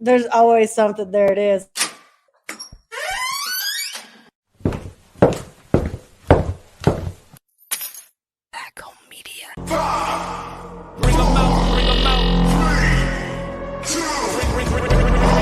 There's always something. There it is. Back home media. Bring them out, bring them out. 3, 2, bring them out, bring them out.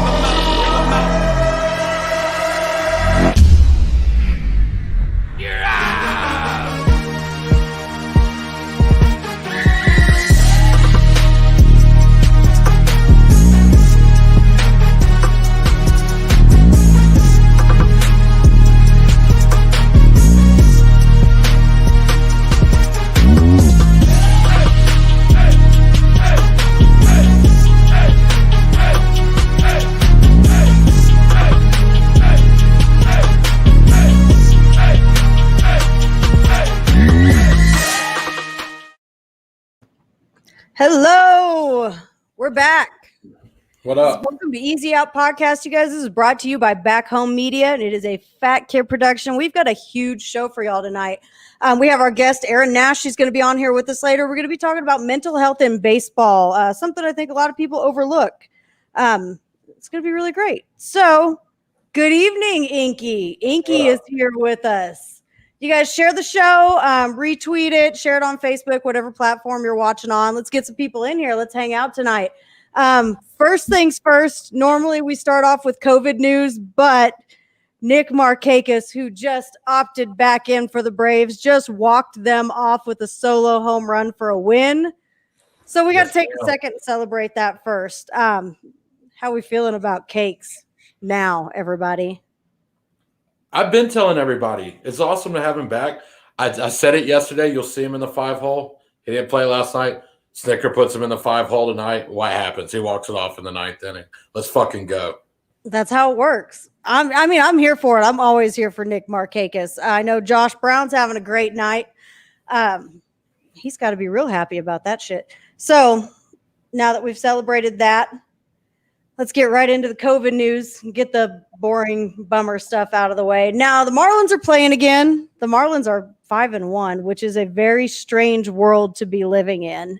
Hello, we're back. What up? Welcome to Easy Out Podcast, you guys. This is brought to you by Back Home Media, and it is a Fat Kid production. We've got a huge show for y'all tonight. We have our guest, Erin Nash. She's going to be on here with us later. We're going to be talking about mental health in baseball, something I think a lot of people overlook. It's going to be really great. So, good evening, Inky. Inky is here with us. You guys share the show, retweet it, share it on Facebook, whatever platform you're watching on. Let's get some people in here. Let's hang out tonight. First things first, normally we start off with COVID news, but Nick Markakis, who just opted back in for the Braves, just walked them off with a solo home run for a win. So we got to take a second and celebrate that first. How we feeling about cakes now, everybody? I've been telling everybody it's awesome to have him back. I said it yesterday. You'll see him in the 5-hole. He didn't play last night. Snicker puts him in the 5-hole tonight. What happens? He walks it off in the 9th inning. Let's fucking go. That's how it works. I'm here for it. I'm always here for Nick Markakis. I know Josh Brown's having a great night. He's got to be real happy about that shit. So now that we've celebrated that, let's get right into the COVID news and get the boring bummer stuff out of the way. Now, the Marlins are playing again. The Marlins are 5-1, which is a very strange world to be living in.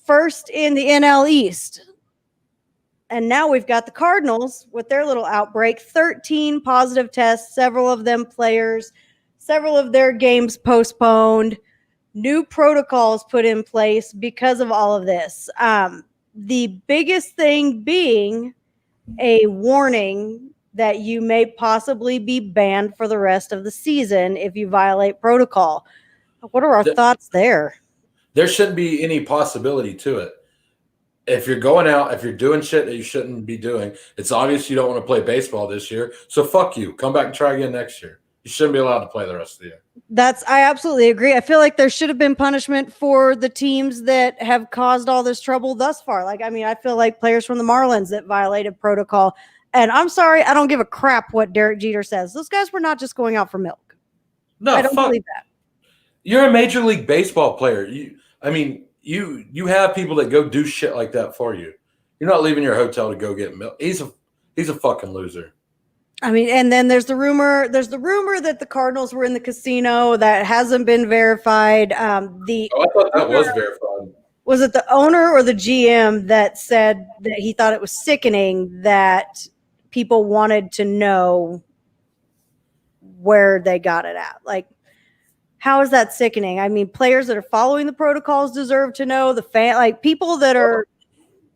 First in the NL East. And now we've got the Cardinals with their little outbreak. 13 positive tests, several of them players, several of their games postponed, new protocols put in place because of all of this. The biggest thing being a warning that you may possibly be banned for the rest of the season if you violate protocol. What are our thoughts there? There shouldn't be any possibility to it. If you're going out, if you're doing shit that you shouldn't be doing, it's obvious you don't want to play baseball this year. So fuck you. Come back and try again next year. You shouldn't be allowed to play the rest of the year. I absolutely agree. I feel like there should have been punishment for the teams that have caused all this trouble thus far. I feel like players from the Marlins that violated protocol. And I'm sorry, I don't give a crap what Derek Jeter says. Those guys were not just going out for milk. No, I don't believe that. You're a Major League Baseball player. You have people that go do shit like that for you. You're not leaving your hotel to go get milk. He's a fucking loser. And then there's the rumor that the Cardinals were in the casino. That hasn't been verified. I thought that was verified. Was it the owner or the GM that said that he thought it was sickening that people wanted to know where they got it at? How is that sickening? Players that are following the protocols deserve to know. People that are,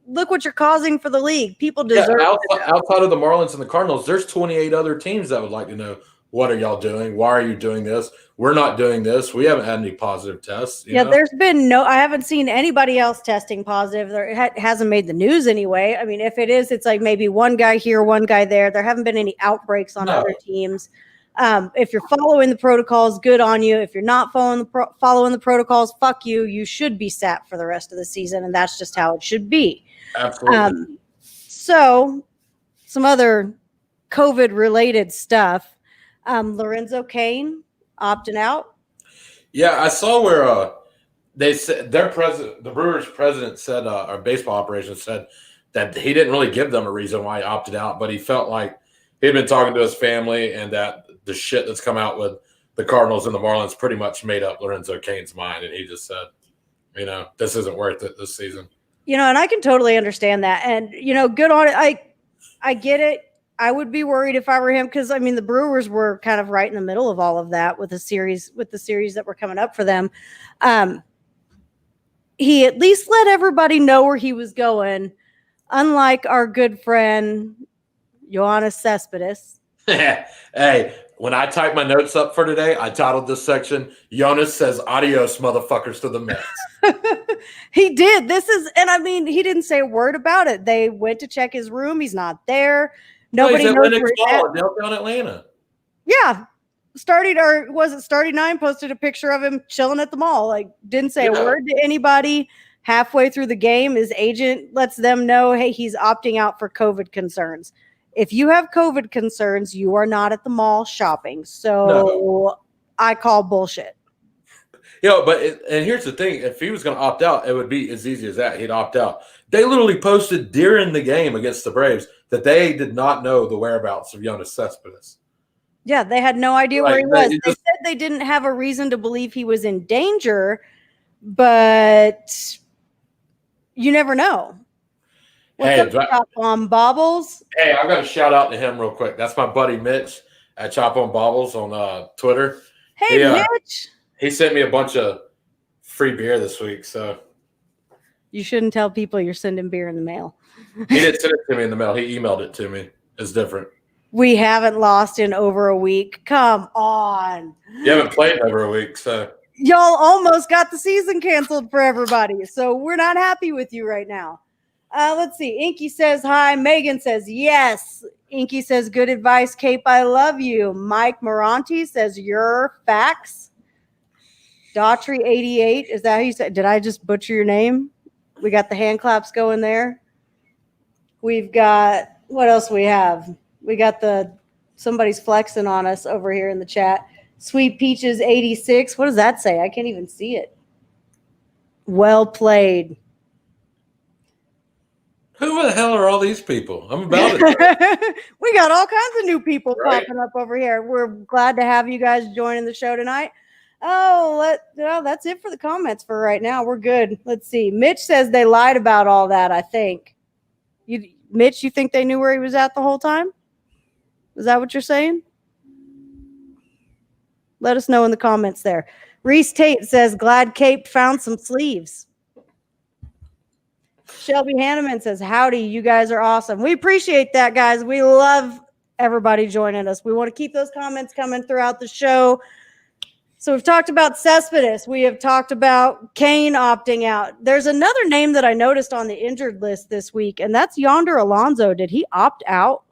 look what you're causing for the league. People deserve to know. Outside of the Marlins and the Cardinals, there's 28 other teams that would like to know, what are y'all doing? Why are you doing this? We're not doing this. We haven't had any positive tests. You know? There's been I haven't seen anybody else testing positive. It hasn't made the news anyway. If it is, it's like maybe one guy here, one guy there. There haven't been any outbreaks on other teams. If you're following the protocols, good on you. If you're not following the protocols, fuck you. You should be sat for the rest of the season, and that's just how it should be. Absolutely. So, some other COVID-related stuff. Lorenzo Cain opting out. Yeah, I saw where they said the Brewers president said, our baseball operations said that he didn't really give them a reason why he opted out, but he felt like he'd been talking to his family and that the shit that's come out with the Cardinals and the Marlins pretty much made up Lorenzo Cain's mind. And he just said, this isn't worth it this season. And I can totally understand that. And, good on it. I get it. I would be worried if I were him because, the Brewers were kind of right in the middle of all of that with the series that were coming up for them. He at least let everybody know where he was going, unlike our good friend, Yoenis Cespedes. Hey, when I typed my notes up for today, I titled this section, Yoenis says adios, motherfuckers, to the Mets. He did. He didn't say a word about it. They went to check his room. He's not there. Nobody knows where he's at. Downtown Atlanta. Yeah. Starting 9 posted a picture of him chilling at the mall. Like, didn't say a word to anybody. Halfway through the game, his agent lets them know, hey, he's opting out for COVID concerns. If you have COVID concerns, you are not at the mall shopping. So I call bullshit. And here's the thing. If he was going to opt out, it would be as easy as that. He'd opt out. They literally posted during the game against the Braves that they did not know the whereabouts of Yoenis Cespedes. Yeah, they had no idea where he was. They said they didn't have a reason to believe he was in danger, but you never know. What's up, Chop on Bobbles? Hey, I've got to shout out to him real quick. That's my buddy Mitch at Chop on Bobbles on Twitter. Hey, Mitch. He sent me a bunch of free beer this week, so. You shouldn't tell people you're sending beer in the mail. He didn't send it to me in the mail. He emailed it to me. It's different. We haven't lost in over a week. Come on. You haven't played in over a week, so. Y'all almost got the season canceled for everybody, so we're not happy with you right now. Let's see. Inky says hi. Megan says yes. Inky says good advice, Cape. I love you. Mike Moranti says your facts. Daughtry88, is that how you said? Did I just butcher your name? We got the hand claps going there. We've got, what else we have? We got somebody's flexing on us over here in the chat. Sweet Peaches 86. What does that say? I can't even see it. Well played. Who the hell are all these people? I'm about it. We got all kinds of new people popping up over here. We're glad to have you guys joining the show tonight. That's it for the comments for right now. We're good. Let's see. Mitch says they lied about all that, I think. Mitch, you think they knew where he was at the whole time? Is that what you're saying? Let us know in the comments there. Reese Tate says, glad Cape found some sleeves. Shelby Hanneman says, howdy, you guys are awesome. We appreciate that, guys. We love everybody joining us. We want to keep those comments coming throughout the show. So we've talked about Cespedes. We have talked about Kane opting out. There's another name that I noticed on the injured list this week, and that's Yonder Alonso. Did he opt out?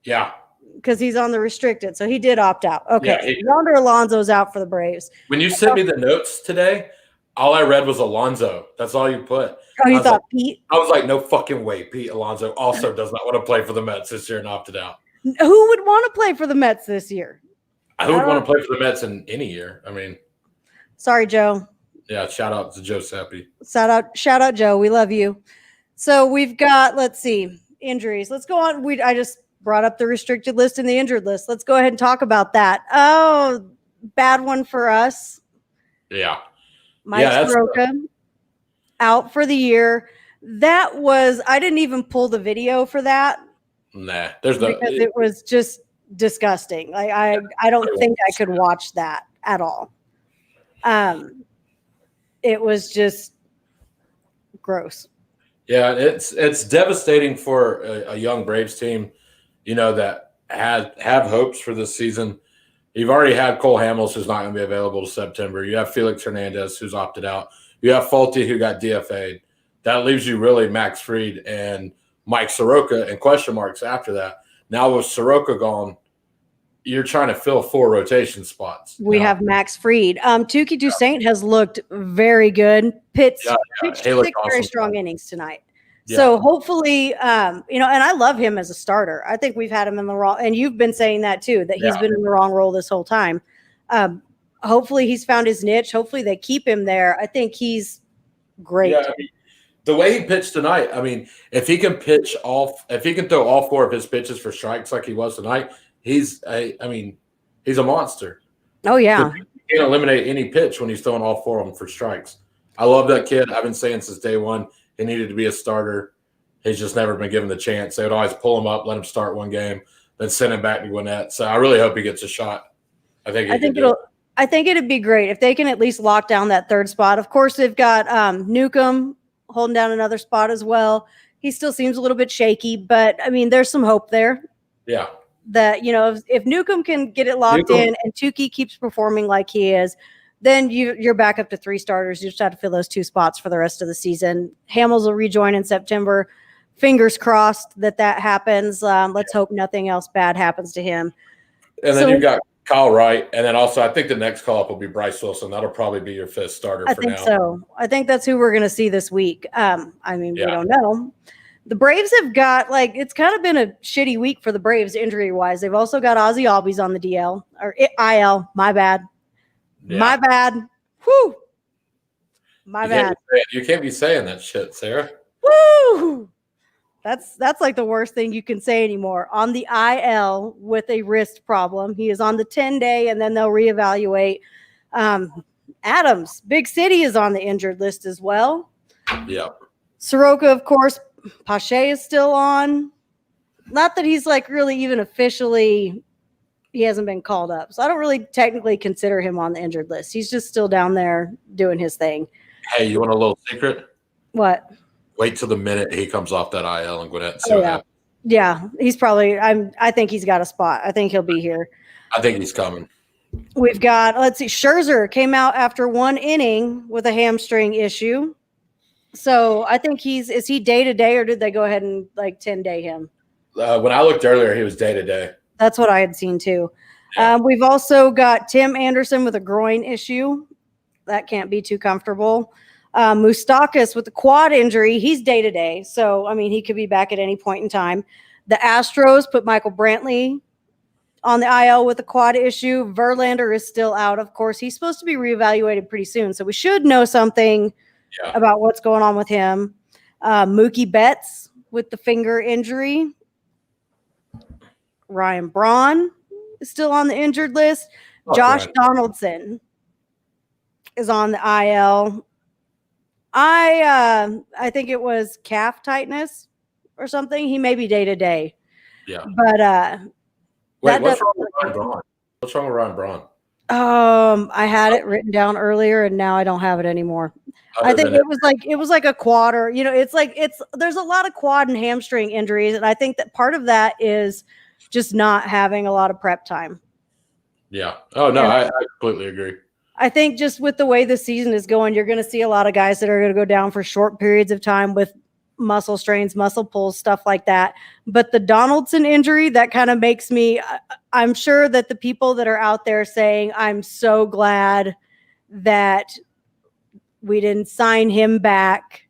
Yeah. Because he's on the restricted, so he did opt out. Okay, yeah, Yonder Alonso's out for the Braves. When you sent me the notes today, all I read was Alonso. That's all you put. Oh, you thought Pete? I was like, no fucking way. Pete Alonso also does not want to play for the Mets this year and opted out. Who would want to play for the Mets this year? Who would want to play for the Mets in any year? I mean. Sorry, Joe. Yeah, shout out to Joe Seppi. Shout out, Joe. We love you. So we've got, let's see, injuries. Let's go on. I just brought up the restricted list and the injured list. Let's go ahead and talk about that. Oh, bad one for us. Yeah. Mike Soroka out for the year. That was, I didn't even pull the video for that. Nah, there's no. Because it was just disgusting. Like I don't think I could watch that at all. It was just gross. Yeah, it's devastating for a young Braves team, that have hopes for this season. You've already had Cole Hamels, who's not going to be available to September. You have Felix Hernandez, who's opted out. You have Faulty, who got DFA'd. That leaves you really Max Fried and Mike Soroka and question marks after that. Now with Soroka gone, you're trying to fill 4 rotation spots. We have Max Fried. Tukey Toussaint has looked very good. Pitched 6 very strong innings tonight. Yeah. So hopefully, and I love him as a starter. I think we've had him in the wrong, and you've been saying that too, that he's been in the wrong role this whole time. Hopefully he's found his niche. Hopefully they keep him there. I think he's great. Yeah, the way he pitched tonight, if he can throw all 4 of his pitches for strikes like he was tonight, he's a monster. Oh yeah. He can't eliminate any pitch when he's throwing all 4 of them for strikes. I love that kid. I've been saying since day one he needed to be a starter. He's just never been given the chance. They would always pull him up, let him start one game, then send him back to Gwinnett. So I really hope he gets a shot. I think it'd be great if they can at least lock down that third spot. Of course, they've got Newcomb holding down another spot as well. He still seems a little bit shaky, but I mean, there's some hope there. Yeah. That, if Newcomb can get it locked in and Tukey keeps performing like he is, then you're back up to 3 starters. You just have to fill those 2 spots for the rest of the season. Hamels will rejoin in September. Fingers crossed that happens. Let's hope nothing else bad happens to him. And then you've got Kyle Wright, and then also I think the next call-up will be Bryce Wilson. That'll probably be your 5th starter for now. I think so. I think that's who we're going to see this week. We don't know. The Braves have got, it's kind of been a shitty week for the Braves injury-wise. They've also got Ozzy Albies on the DL, or IL. My bad. Yeah. My bad. Whew. My bad. You can't be saying that shit, Sarah. Woo! That's like the worst thing you can say anymore. On the IL with a wrist problem. He is on the 10-day, and then they'll reevaluate. Adams, Big City, is on the injured list as well. Yeah. Soroka, of course. Pache is still on. Not that he's really even officially, he hasn't been called up. So I don't really technically consider him on the injured list. He's just still down there doing his thing. Hey, you want a little secret? What? Wait till the minute he comes off that IL and Gwinnett. Yeah, he's probably, I think he's got a spot. I think he'll be here. I think he's coming. We've got, Scherzer came out after 1 inning with a hamstring issue. So I think is he day-to-day, or did they go ahead and 10-day him? When I looked earlier, he was day-to-day. That's what I had seen too. Yeah. We've also got Tim Anderson with a groin issue. That can't be too comfortable. Moustakas with the quad injury, he's day-to-day. So, he could be back at any point in time. The Astros put Michael Brantley on the IL with a quad issue. Verlander is still out. Of course, he's supposed to be reevaluated pretty soon. So we should know something about what's going on with him. Mookie Betts with the finger injury. Ryan Braun is still on the injured list. Josh Donaldson is on the IL. I think it was calf tightness or something. He may be day-to-day. Yeah. But wait, what's wrong with Ryan Braun? What's wrong with Ryan Braun? I had it written down earlier and now I don't have it anymore. I think it was like a quad, or there's a lot of quad and hamstring injuries, and I think that part of that is just not having a lot of prep time. Yeah. Oh no, I completely agree. I think just with the way the season is going, you're going to see a lot of guys that are going to go down for short periods of time with muscle strains, muscle pulls, stuff like that. But the Donaldson injury, that kind of makes me, I'm sure that the people that are out there saying, I'm so glad that we didn't sign him back,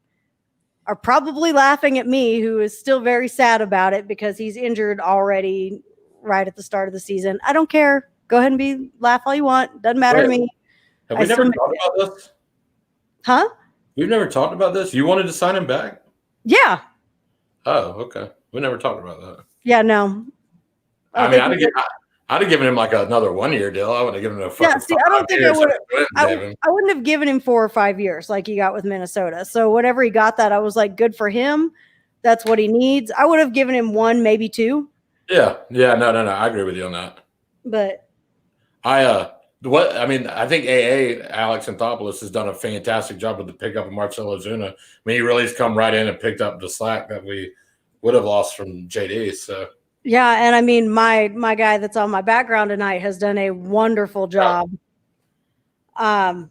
are probably laughing at me, who is still very sad about it because he's injured already right at the start of the season. I don't care. Go ahead and laugh all you want. Doesn't matter to me. Have we never talked about this? Huh? We've never talked about this? You wanted to sign him back? Yeah. Oh, okay. We never talked about that. Yeah, no. I'd have given him another 1-year deal. I would have given him a fucking I don't think I wouldn't have given him 4 or 5 years like he got with Minnesota. So whatever he got, that I was like, good for him. That's what he needs. I would have given him 1, maybe 2. Yeah. Yeah. No. I agree with you on that. But I think AA Alex Anthopoulos has done a fantastic job with the pickup of Marcell Ozuna. He really has come right in and picked up the slack that we would have lost from JD. So yeah, and my guy that's on my background tonight has done a wonderful job. Loving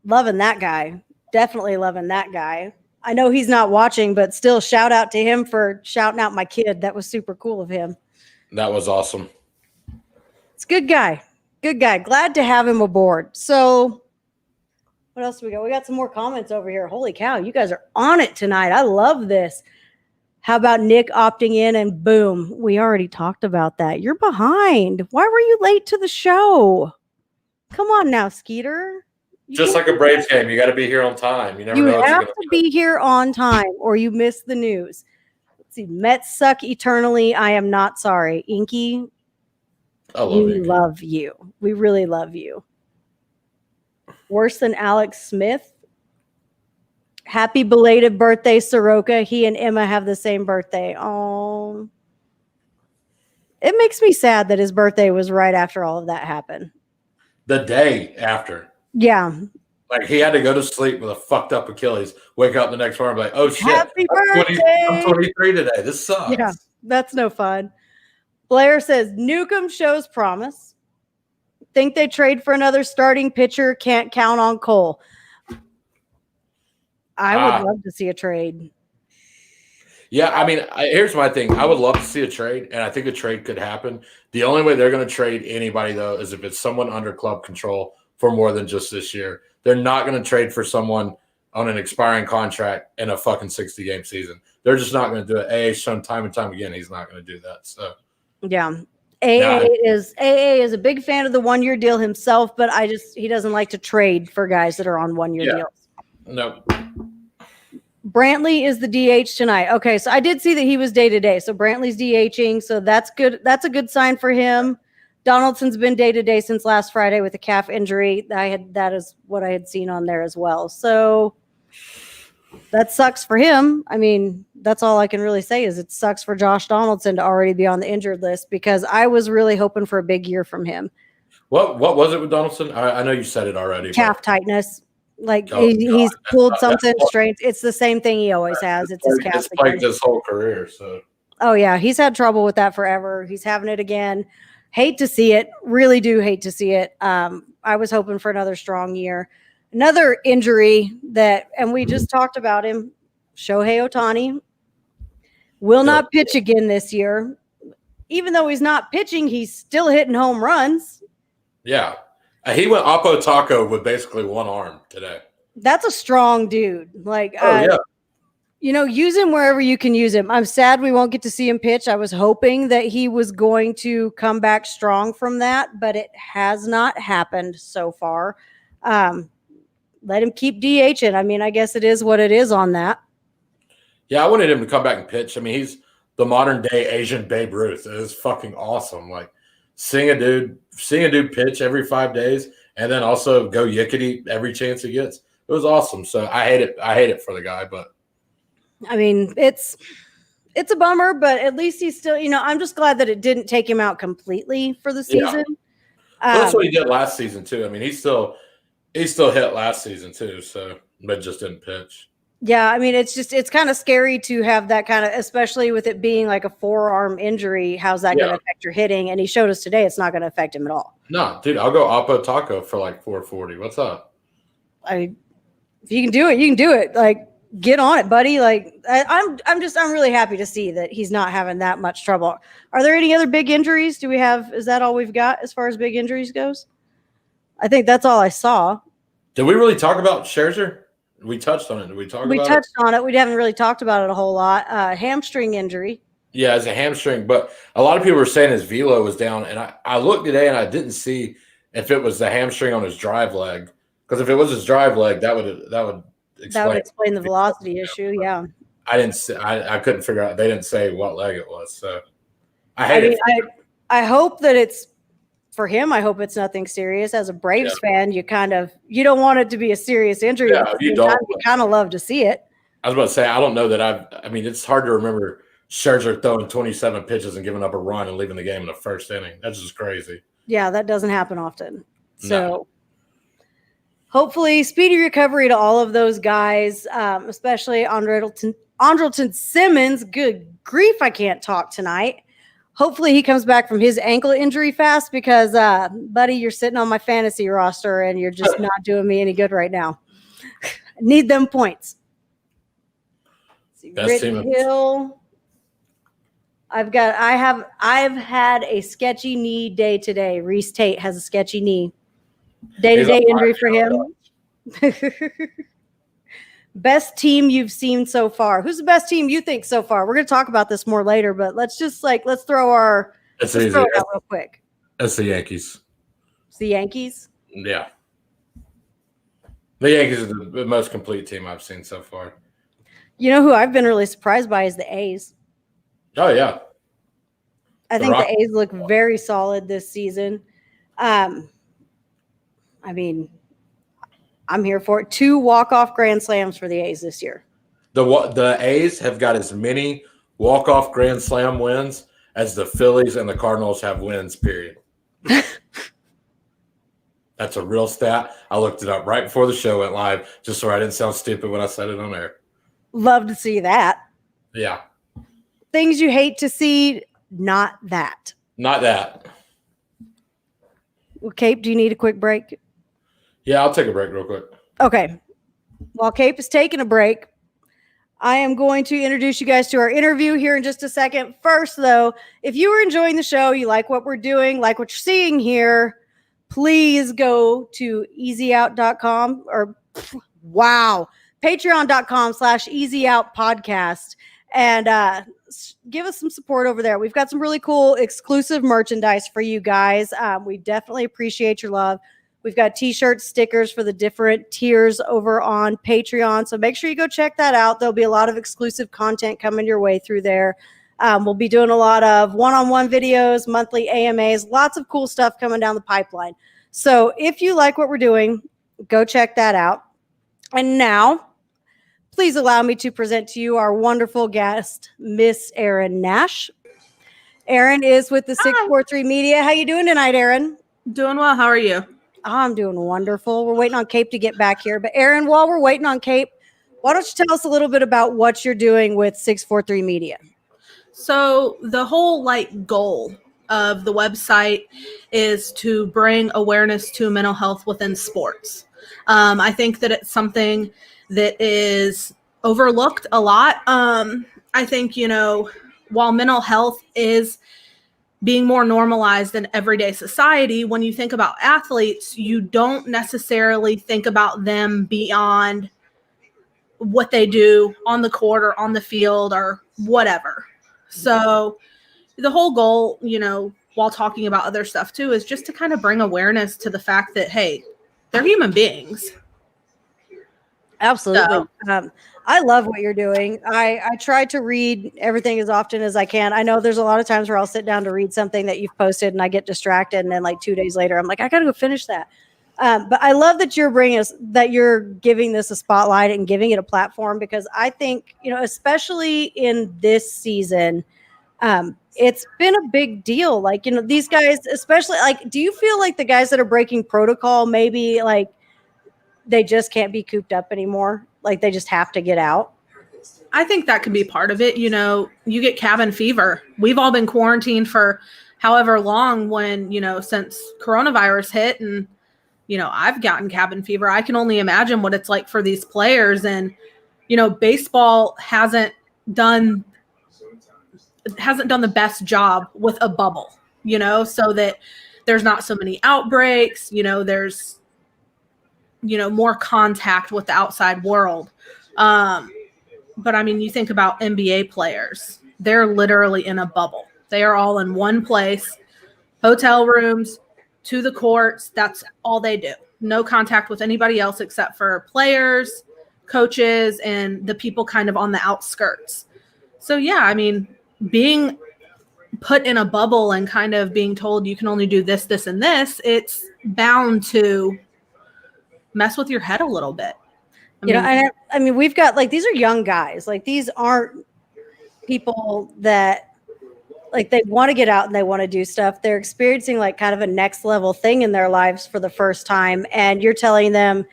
that guy. Definitely loving that guy. I know he's not watching, but still shout out to him for shouting out my kid. That was super cool of him. That was awesome. It's a good guy. Good guy. Glad to have him aboard. So what else do we got? We got some more comments over here. Holy cow, you guys are on it tonight. I love this. How about Nick opting in and boom, we already talked about that. You're behind. Why were you late to the show? Come on now, Skeeter. Just like a Braves game, you got to be here on time. You never know. You have to be here on time or you miss the news. Let's see. Mets suck eternally. I am not sorry. Inky, we love you. We really love you. Worse than Alex Smith? Happy belated birthday, Soroka. He and Emma have the same birthday. Oh, it makes me sad that his birthday was right after all of that happened. The day after. Yeah. Like he had to go to sleep with a fucked up Achilles, wake up the next morning, and be like, oh shit, Happy I'm birthday. 23 today. This sucks. Yeah, that's no fun. Blair says Newcomb shows promise. Think they trade for another starting pitcher. Can't count on Cole. I would love to see a trade. Yeah, I mean, here's my thing. I would love to see a trade, and I think a trade could happen. The only way they're going to trade anybody, though, is if it's someone under club control for more than just this year. They're not going to trade for someone on an expiring contract in a fucking 60-game season. They're just not going to do it. AA's shown time and time again he's not going to do that. So, yeah. AA is a big fan of the 1-year deal himself, but he doesn't like to trade for guys that are on 1-year deals. No. Brantley is the DH tonight. Okay, so I did see that he was day-to-day. So Brantley's DHing, so that's good. That's a good sign for him. Donaldson's been day-to-day since last Friday with a calf injury. That is what I had seen on there as well. So that sucks for him. I mean, that's all I can really say is it sucks for Josh Donaldson to already be on the injured list because I was really hoping for a big year from him. What was it with Donaldson? I know you said it already. Calf tightness. Like he's pulled something strange. It's the same thing he always has. It's his calf. It's like his whole career. So. Oh yeah, he's had trouble with that forever. He's having it again. Hate to see it. Really do hate to see it. I was hoping for another strong year. Another injury and we just talked about him. Shohei Ohtani will not pitch again this year. Even though he's not pitching, he's still hitting home runs. Yeah. He went Oppo Taco with basically one arm today. That's a strong dude. Like, yeah. Use him wherever you can use him. I'm sad we won't get to see him pitch. I was hoping that he was going to come back strong from that, but it has not happened so far. Let him keep DHing. I mean, I guess it is what it is on that. Yeah, I wanted him to come back and pitch. I mean, he's the modern day Asian Babe Ruth. It is fucking awesome. Like, seeing a dude pitch every 5 days and then also go yickety every chance he gets. It was awesome. So I hate it for the guy, but I mean, it's a bummer, but at least he's still, I'm just glad that it didn't take him out completely for the season. Yeah. That's what he did last season too. I mean, he still hit last season too, so but just didn't pitch. Yeah, I mean, it's kind of scary to have that kind of, especially with it being like a forearm injury. How's that going to affect your hitting? And he showed us today it's not going to affect him at all. No, dude, I'll go Oppo Taco for like 440. What's up? If you can do it, you can do it. Like, get on it, buddy. Like, I'm really happy to see that he's not having that much trouble. Are there any other big injuries? Is that all we've got as far as big injuries goes? I think that's all I saw. Did we really talk about Scherzer? We touched on it. Did we talk about it? We touched on it. We haven't really talked about it a whole lot. Hamstring injury. Yeah, it's a hamstring, but a lot of people were saying his velo was down, and I looked today and I didn't see if it was the hamstring on his drive leg. Because if it was his drive leg, that would explain the velocity issue. Yeah. I couldn't figure out. They didn't say what leg it was, so I hope that it's for him. I hope it's nothing serious. As a Braves fan, you don't want it to be a serious injury. Yeah, you don't. You kind of love to see it. I was about to say, I don't know that I mean, it's hard to remember Scherzer throwing 27 pitches and giving up a run and leaving the game in the first inning. That's just crazy. Yeah, that doesn't happen often. So hopefully speedy recovery to all of those guys, especially Andrelton Simmons. Good grief, I can't talk tonight. Hopefully he comes back from his ankle injury fast because, buddy, you're sitting on my fantasy roster and you're just not doing me any good right now. Need them points. Rich Hill. I've had a sketchy knee day today. Reese Tate has a sketchy knee. Day-to-day injury for him. Best team you've seen so far. Who's the best team you think so far? We're going to talk about this more later, but let's throw it out real quick. It's the Yankees. It's the Yankees? Yeah. The Yankees are the most complete team I've seen so far. You know who I've been really surprised by is the A's. Oh, yeah. I think the A's look very solid this season. I mean, I'm here for it. 2 walk-off grand slams for the A's this year. The A's have got as many walk-off grand slam wins as the Phillies and the Cardinals have wins, period. That's a real stat. I looked it up right before the show went live, just so I didn't sound stupid when I said it on air. Love to see that. Yeah. Things you hate to see, not that. Not that. Well, Cape, do you need a quick break? Yeah, I'll take a break real quick. Okay. While Cape is taking a break, I am going to introduce you guys to our interview here in just a second. First, though, if you are enjoying the show, you like what we're doing, like what you're seeing here, please go to easyout.com or patreon.com/easyoutpodcast and give us some support over there. We've got some really cool exclusive merchandise for you guys. We definitely appreciate your love. We've got t-shirts, stickers for the different tiers over on Patreon. So make sure you go check that out. There'll be a lot of exclusive content coming your way through there. We'll be doing a lot of one-on-one videos, monthly AMAs, lots of cool stuff coming down the pipeline. So if you like what we're doing, go check that out. And now, please allow me to present to you our wonderful guest, Miss Erin Nash. Erin is with the 643 Media. How you doing tonight, Erin? Doing well. How are you? I'm doing wonderful. We're waiting on Cape to get back here. But Erin, while we're waiting on Cape, why don't you tell us a little bit about what you're doing with 643 Media? So the whole goal of the website is to bring awareness to mental health within sports. I think that it's something that is overlooked a lot. I think, while mental health is being more normalized in everyday society, when you think about athletes, you don't necessarily think about them beyond what they do on the court or on the field or whatever. So the whole goal, while talking about other stuff too, is just to kind of bring awareness to the fact that, hey, they're human beings. Absolutely. So, I love what you're doing. I try to read everything as often as I can. I know there's a lot of times where I'll sit down to read something that you've posted and I get distracted. And then 2 days later, I'm like, I got to go finish that. But I love that you're giving this a spotlight and giving it a platform, because I think, especially in this season, it's been a big deal. These guys, especially do you feel like the guys that are breaking protocol, maybe they just can't be cooped up anymore? They just have to get out? I think that could be part of it. You get cabin fever. We've all been quarantined for however long since coronavirus hit. And, I've gotten cabin fever. I can only imagine what it's like for these players. And, baseball hasn't done the best job with a bubble, so that there's not so many outbreaks, there's, more contact with the outside world. But I mean, you think about NBA players, they're literally in a bubble. They are all in one place, hotel rooms, to the courts. That's all they do. No contact with anybody else except for players, coaches, and the people kind of on the outskirts. So yeah, I mean, being put in a bubble and kind of being told you can only do this, this, and this, it's bound to mess with your head a little bit. I mean, we've got these are young guys. These aren't people that they want to get out and they want to do stuff. They're experiencing kind of a next level thing in their lives for the first time. And you're telling them,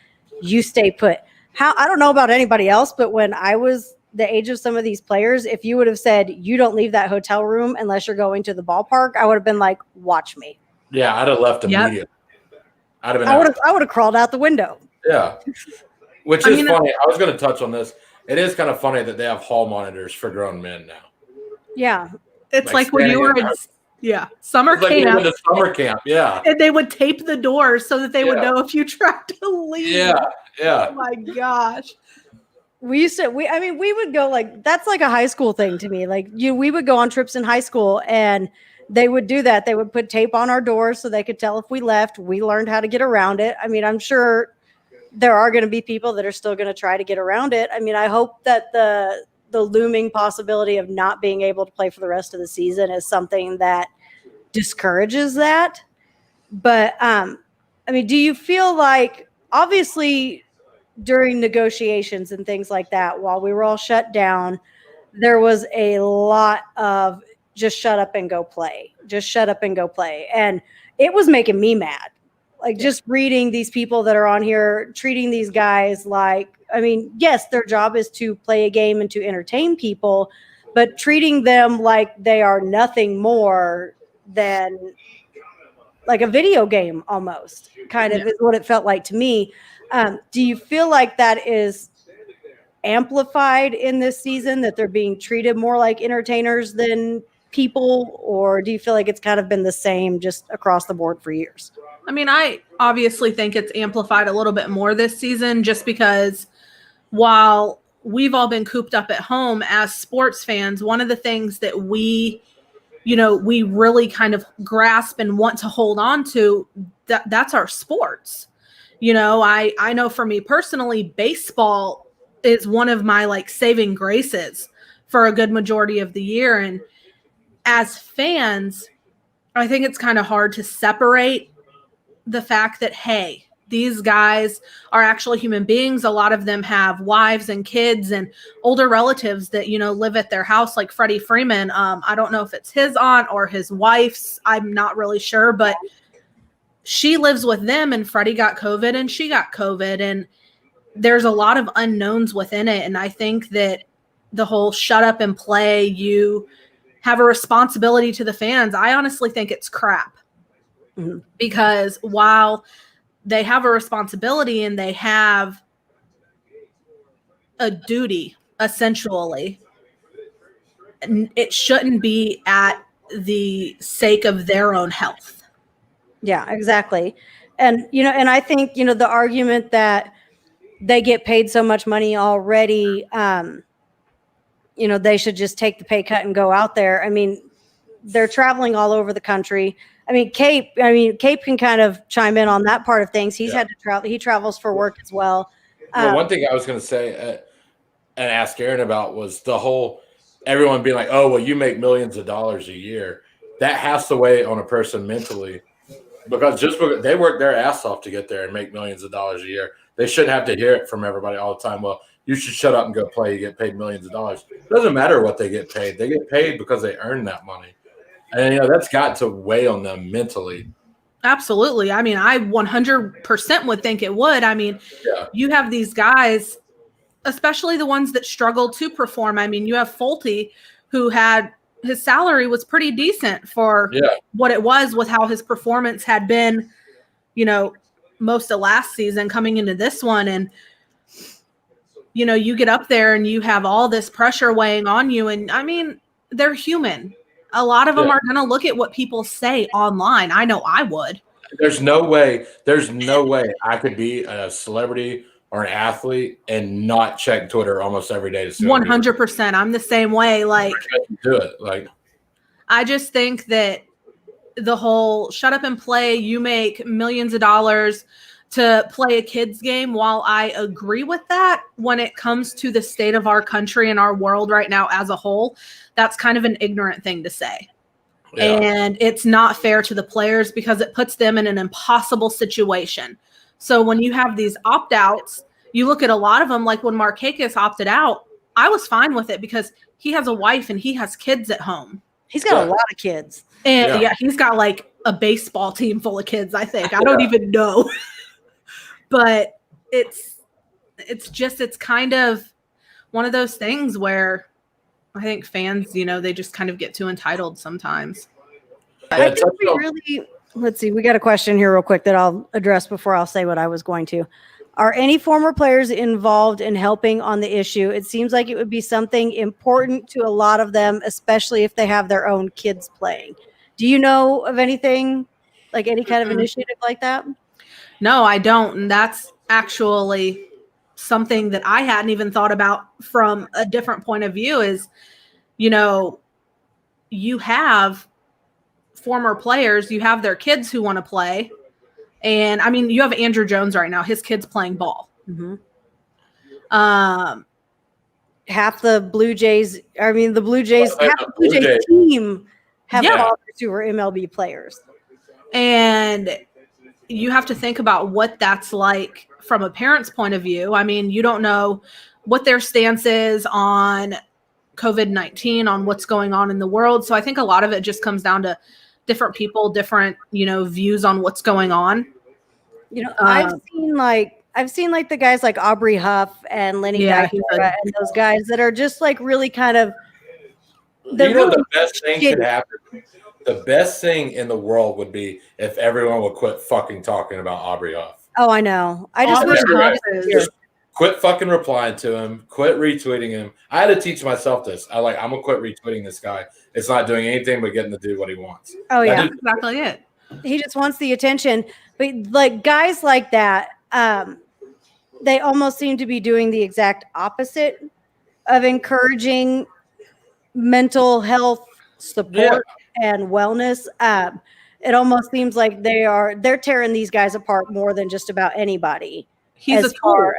you stay put. I don't know about anybody else, but when I was the age of some of these players, if you would have said, you don't leave that hotel room unless you're going to the ballpark, I would have been like, watch me. Yeah, I'd have left immediately. Yep. I'd have been I would have crawled out the window. Yeah. Which is funny. I was going to touch on this. It is kind of funny that they have hall monitors for grown men now. Yeah. It's like when you were in summer camp. The summer camp, yeah. And they would tape the doors so that they would know if you tried to leave. Yeah. Oh my gosh. We would go that's a high school thing to me. We would go on trips in high school and they would do that. They would put tape on our doors so they could tell if we left. We learned how to get around it. I mean, I'm sure there are going to be people that are still going to try to get around it. I mean, I hope that the looming possibility of not being able to play for the rest of the season is something that discourages that. But, I mean, do you feel obviously during negotiations and things like that, while we were all shut down, there was a lot of just shut up and go play. Just shut up and go play. And it was making me mad. Like just reading these people that are on here, treating these guys like, I mean, yes, their job is to play a game and to entertain people, but treating them like they are nothing more than like a video game almost, kind of is what it felt like to me. Do you feel like that is amplified in this season, that they're being treated more like entertainers than people, or do you feel like it's kind of been the same just across the board for years? I mean, I obviously think it's amplified a little bit more this season just because while we've all been cooped up at home as sports fans, one of the things that we really kind of grasp and want to hold on to, that's our sports. I know for me personally, baseball is one of my like saving graces for a good majority of the year. And as fans, I think it's kind of hard to separate the fact that, hey, these guys are actually human beings. A lot of them have wives and kids and older relatives that, live at their house, like Freddie Freeman. I don't know if it's his aunt or his wife's. I'm not really sure, but she lives with them, and Freddie got COVID and she got COVID. And there's a lot of unknowns within it. And I think that the whole shut up and play, you have a responsibility to the fans. I honestly think it's crap. Because while they have a responsibility and they have a duty, essentially, it shouldn't be at the sake of their own health. Yeah, exactly. And, and I think, the argument that they get paid so much money already, they should just take the pay cut and go out there. I mean, they're traveling all over the country. Cape can kind of chime in on that part of things. He's had to travel. He travels for work as well. One thing I was going to say and ask Erin about was the whole everyone being like, oh, well, you make millions of dollars a year. That has to weigh on a person mentally because they work their ass off to get there and make millions of dollars a year. They shouldn't have to hear it from everybody all the time. Well, you should shut up and go play. You get paid millions of dollars. It doesn't matter what they get paid. They get paid because they earn that money. And, that's got to weigh on them mentally. Absolutely. I mean, I 100% would think it would. I mean, You have these guys, especially the ones that struggle to perform. I mean, you have Fulte, who had his salary was pretty decent for what it was with how his performance had been, most of last season coming into this one. And, you get up there and you have all this pressure weighing on you. And I mean, they're human. A lot of them are going to look at what people say online. I know I would. There's no way I could be a celebrity or an athlete and not check Twitter almost every day to see 100%. I'm the same way. Like, do it. I just think that the whole shut up and play, you make millions of dollars to play a kid's game. While I agree with that, when it comes to the state of our country and our world right now as a whole, that's kind of an ignorant thing to say. Yeah. And it's not fair to the players because it puts them in an impossible situation. So when you have these opt-outs, you look at a lot of them, like when Markakis opted out, I was fine with it because he has a wife and he has kids at home. He's got a lot of kids. And he's got like a baseball team full of kids, I think. I don't even know. But it's kind of one of those things where I think fans, they just kind of get too entitled sometimes. I think let's see, we got a question here real quick that I'll address before I'll say what I was going to. Are any former players involved in helping on the issue? It seems like it would be something important to a lot of them, especially if they have their own kids playing. Do you know of anything, like any kind of initiative like that? No, I don't. And that's actually something that I hadn't even thought about from a different point of view is, you have former players, you have their kids who want to play. And I mean, you have Andrew Jones right now, his kid's playing ball. Mm-hmm. Half the Blue Jays, half the Blue Jays team have fathers who are MLB players. And you have to think about what that's like from a parent's point of view. I mean, you don't know what their stance is on COVID-19, on what's going on in the world. So I think a lot of it just comes down to different people, different, views on what's going on. I've seen like the guys like Aubrey Huff and Lenny Dykstra and those guys that are just like really kind of. The best thing could happen? The best thing in the world would be if everyone would quit fucking talking about Aubrey Huff. Oh, I know. I just just quit fucking replying to him. Quit retweeting him. I had to teach myself this. I'm gonna quit retweeting this guy. It's not doing anything but getting to do what he wants. Oh yeah, that's exactly it. He just wants the attention. But like guys like that, they almost seem to be doing the exact opposite of encouraging mental health support and wellness. It almost seems like they're tearing these guys apart more than just about anybody. He's a tool.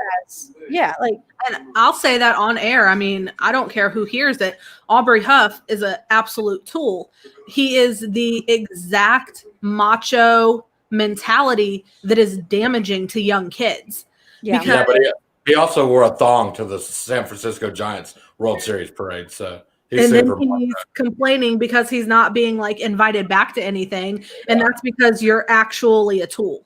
And I'll say that on air. I mean, I don't care who hears it. Aubrey Huff is an absolute tool. He is the exact macho mentality that is damaging to young kids. Yeah, but he also wore a thong to the San Francisco Giants World Series parade. So he's complaining because he's not being like invited back to anything, and that's because you're actually a tool.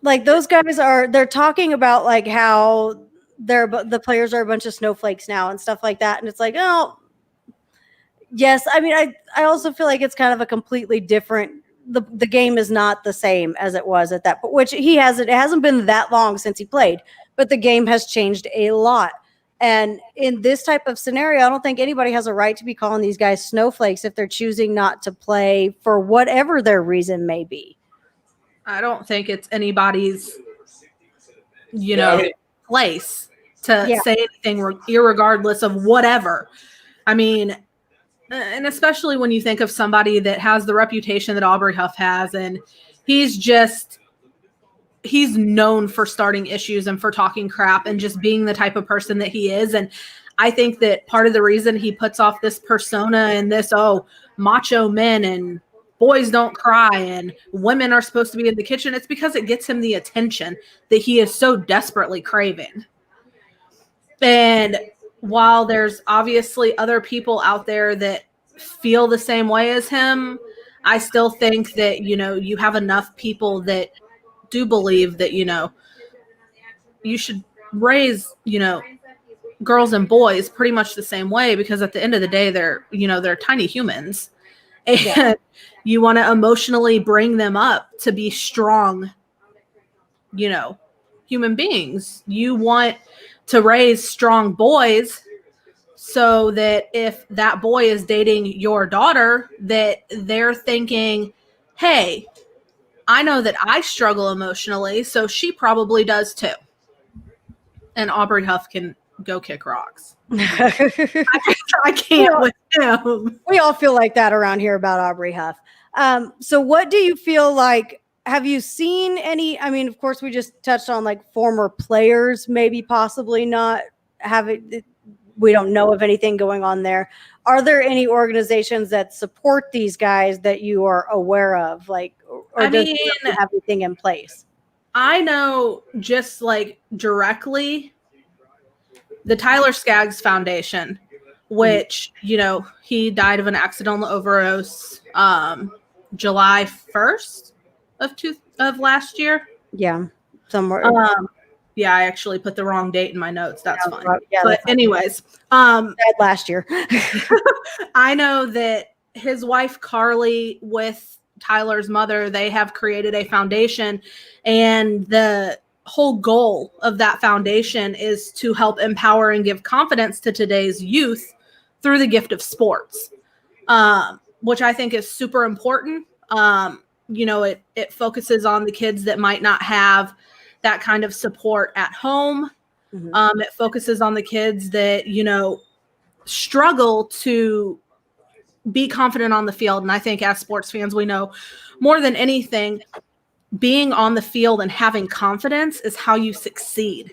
Like those guys they're talking about like how the players are a bunch of snowflakes now and stuff like that. And it's like, oh, yes. I mean, I also feel like it's kind of a completely different, the game is not the same as it was at that point, which it hasn't been that long since he played, but the game has changed a lot. And in this type of scenario, I don't think anybody has a right to be calling these guys snowflakes if they're choosing not to play for whatever their reason may be. I don't think it's anybody's, place to say anything irregardless of whatever. I mean, and especially when you think of somebody that has the reputation that Aubrey Huff has, and he's known for starting issues and for talking crap and just being the type of person that he is. And I think that part of the reason he puts off this persona and this, macho men and boys don't cry and women are supposed to be in the kitchen, it's because it gets him the attention that he is so desperately craving. And while there's obviously other people out there that feel the same way as him, I still think that, you have enough people that do believe that, you should raise, girls and boys pretty much the same way, because at the end of the day, they're tiny humans. And you want to emotionally bring them up to be strong, human beings. You want to raise strong boys so that if that boy is dating your daughter, that they're thinking, hey, I know that I struggle emotionally, so she probably does too. And Aubrey Huff can go kick rocks. I can't with him. We all feel like that around here about Aubrey Huff. So what do you feel like? Have you seen any? I mean, of course, we just touched on like former players, maybe possibly not having. We don't know of anything going on there. Are there any organizations that support these guys that you are aware of? Like, or does it have anything in place? I know just like directly the Tyler Skaggs Foundation, which, he died of an accidental overdose July 1st of last year. Yeah, somewhere. Yeah, I actually put the wrong date in my notes. That's fine. Yeah, but anyways, last year. I know that his wife Carly with Tyler's mother, they have created a foundation, and the whole goal of that foundation is to help empower and give confidence to today's youth through the gift of sports, which I think is super important. It focuses on the kids that might not have that kind of support at home. Mm-hmm. It focuses on the kids that, struggle to be confident on the field. And I think as sports fans, we know more than anything, being on the field and having confidence is how you succeed.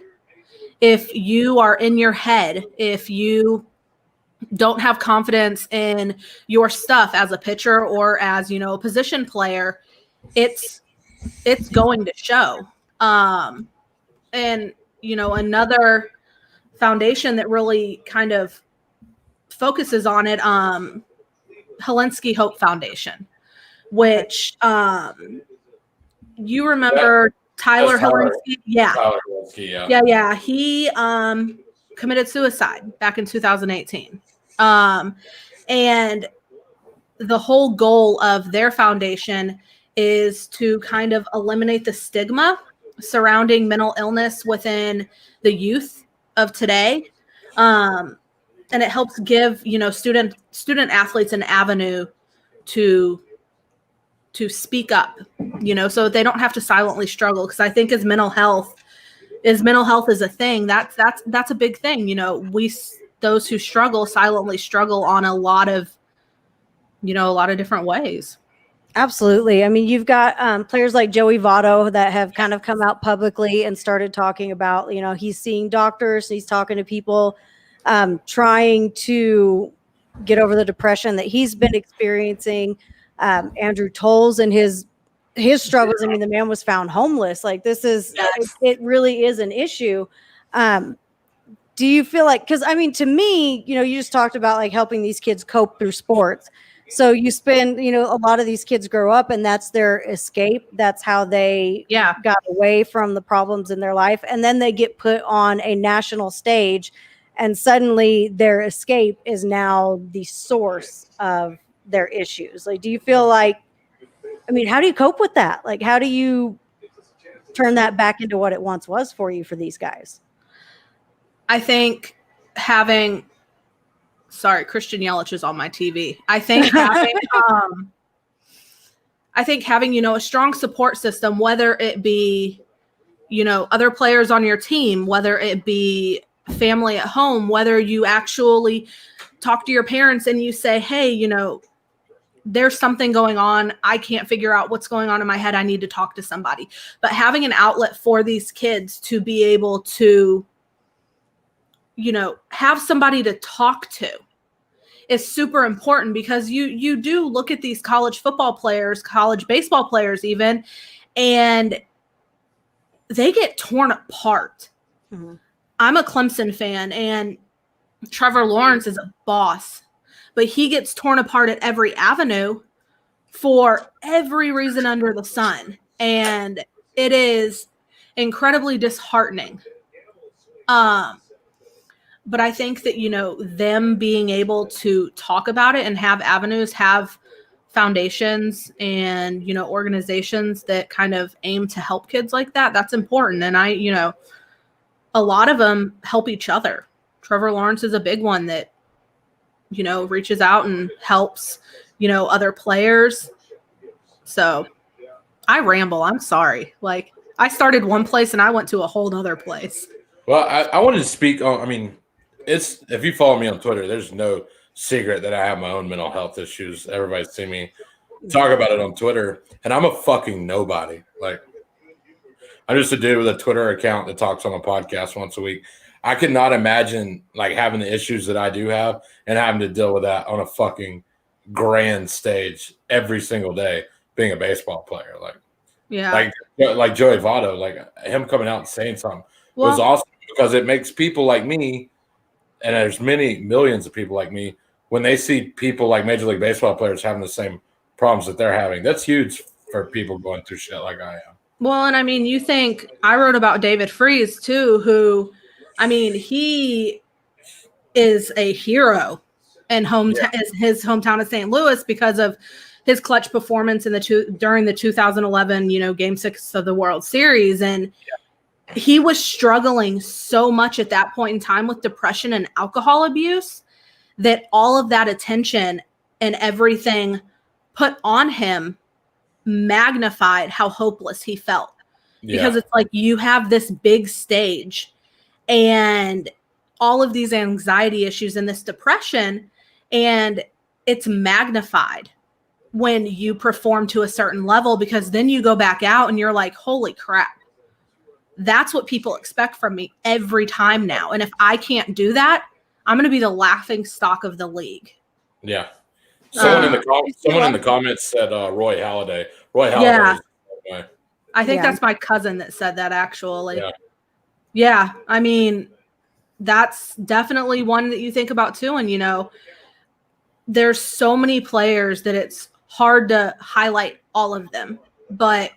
If you are in your head, if you don't have confidence in your stuff as a pitcher or as, a position player, it's it's going to show. And, you know, another foundation that really kind of focuses on it, Helensky Hope Foundation, which you remember Tyler Helensky? Yeah. Tyler Helensky, Yeah. He committed suicide back in 2018. And the whole goal of their foundation is to kind of eliminate the stigma surrounding mental illness within the youth of today. And it helps give, you know, student athletes an avenue to speak up, you know, so they don't have to silently struggle. Because I think as mental health is a thing, that's a big thing. You know, those who struggle silently struggle on a lot of different ways. Absolutely. I mean, you've got players like Joey Votto that have kind of come out publicly and started talking about, you know, he's seeing doctors, he's talking to people, trying to get over the depression that he's been experiencing. Andrew Tolles and his struggles. I mean, the man was found homeless. Like, this is, it really is an issue. Do you feel like, because I mean, to me, you know, you just talked about like helping these kids cope through sports. So you spend, you know, a lot of these kids grow up and that's their escape. That's how they got away from the problems in their life. And then they get put on a national stage and suddenly their escape is now the source of their issues. Like, do you feel like, I mean, how do you cope with that? Like, how do you turn that back into what it once was for you for these guys? I think having, Christian Yelich is on my TV. I think having, you know, a strong support system, whether it be, you know, other players on your team, whether it be family at home, whether you actually talk to your parents and you say, hey, you know, there's something going on. I can't figure out what's going on in my head. I need to talk to somebody. But having an outlet for these kids to be able to, you know, have somebody to talk to is super important, because you do look at these college football players, college baseball players even, and they get torn apart. Mm-hmm. I'm a Clemson fan, and Trevor Lawrence is a boss, but he gets torn apart at every avenue for every reason under the sun. And it is incredibly disheartening. But I think that, you know, them being able to talk about it and have avenues, have foundations and, you know, organizations that kind of aim to help kids like that, that's important. And you know, a lot of them help each other. Trevor Lawrence is a big one that, you know, reaches out and helps, you know, other players. So I ramble. I'm sorry. Like, I started one place and I went to a whole other place. Well, I wanted to speak on, I mean, if you follow me on Twitter, there's no secret that I have my own mental health issues. Everybody's seen me talk about it on Twitter, and I'm a fucking nobody. Like, I'm just a dude with a Twitter account that talks on a podcast once a week. I could not imagine like having the issues that I do have and having to deal with that on a fucking grand stage every single day being a baseball player. Like, like Joey Votto, like him coming out and saying something was awesome, because it makes people like me, and there's many millions of people like me, when they see people like Major League Baseball players having the same problems that they're having, that's huge for people going through shit like I am. Well, and I mean, you think, I wrote about David Freese too, who, I mean, he is a hero in his hometown of St. Louis because of his clutch performance during the 2011, you know, Game 6 of the World Series. And he was struggling so much at that point in time with depression and alcohol abuse that all of that attention and everything put on him magnified how hopeless he felt. Because it's like, you have this big stage and all of these anxiety issues and this depression, and it's magnified when you perform to a certain level, because then you go back out and you're like, holy crap. That's what people expect from me every time now. And if I can't do that, I'm going to be the laughing stock of the league. Yeah. Someone in the comments said Roy Halladay. Roy Halladay. I think Yeah. that's my cousin that said that actually. Yeah. Yeah. I mean, that's definitely one that you think about too. And, there's so many players that it's hard to highlight all of them, but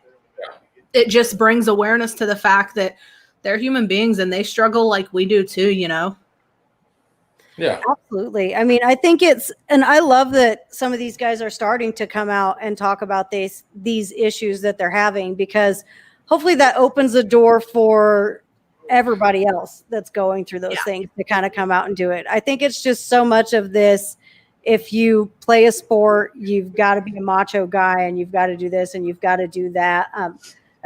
it just brings awareness to the fact that they're human beings and they struggle like we do too, Yeah. Absolutely. I mean, I think and I love that some of these guys are starting to come out and talk about these issues that they're having, because hopefully that opens the door for everybody else that's going through those things to kind of come out and do it. I think it's just so much of this. If you play a sport, you've got to be a macho guy and you've got to do this and you've got to do that. I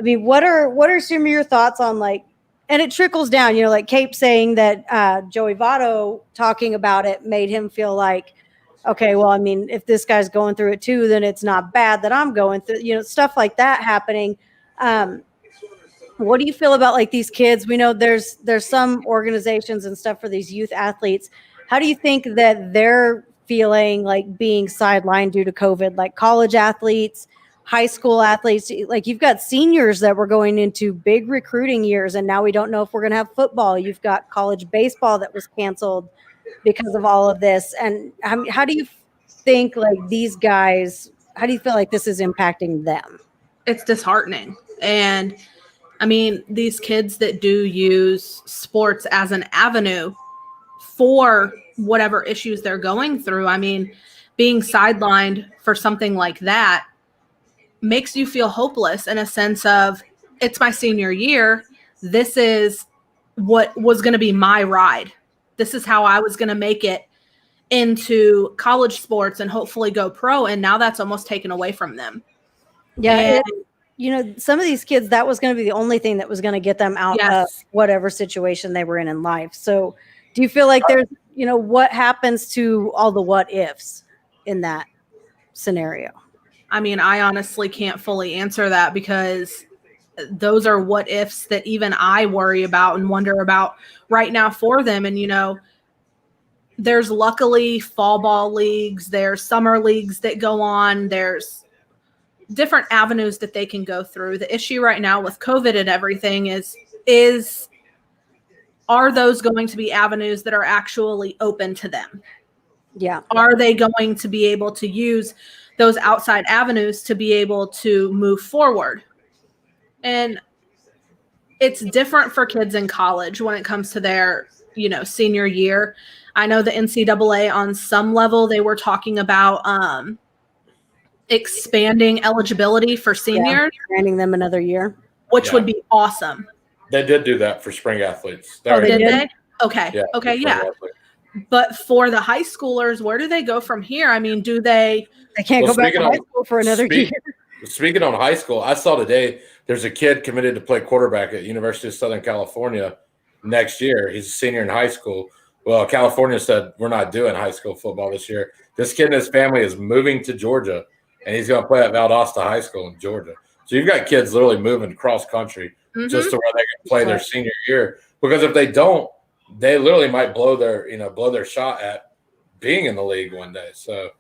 mean, what are some of your thoughts on, like, and it trickles down, like Cape saying that Joey Votto talking about it made him feel like, okay, well, I mean, if this guy's going through it too, then it's not bad that I'm going through, stuff like that happening. What do you feel about, like, these kids? We know there's some organizations and stuff for these youth athletes. How do you think that they're feeling like being sidelined due to COVID, like college athletes, high school athletes? Like, you've got seniors that were going into big recruiting years, and now we don't know if we're going to have football. You've got college baseball that was canceled because of all of this. And how do you think, like, these guys, how do you feel like this is impacting them? It's disheartening. And I mean, these kids that do use sports as an avenue for whatever issues they're going through, I mean, being sidelined for something like that makes you feel hopeless, in a sense of, it's my senior year. This is what was going to be my ride. This is how I was going to make it into college sports and hopefully go pro. And now that's almost taken away from them. Yeah. Some of these kids, that was going to be the only thing that was going to get them out of whatever situation they were in life. So do you feel like there's, what happens to all the what ifs in that scenario? I mean, I honestly can't fully answer that, because those are what ifs that even I worry about and wonder about right now for them. And, there's luckily fall ball leagues, there's summer leagues that go on, there's different avenues that they can go through. The issue right now with COVID and everything is are those going to be avenues that are actually open to them? Yeah. Are they going to be able to use those outside avenues to be able to move forward? And it's different for kids in college when it comes to their, senior year. I know the NCAA, on some level, they were talking about expanding eligibility for seniors, granting them another year, which would be awesome. They did do that for spring athletes. Did they? Okay. Yeah, Okay. Yeah. But for the high schoolers, where do they go from here? I mean, they can't go back to high school for another year. Speaking on high school, I saw today there's a kid committed to play quarterback at University of Southern California next year. He's a senior in high school. Well, California said, we're not doing high school football this year. This kid and his family is moving to Georgia, and he's going to play at Valdosta High School in Georgia. So you've got kids literally moving cross country just to where they can play their senior year. Because if they don't, they literally might blow their shot at being in the league one day. So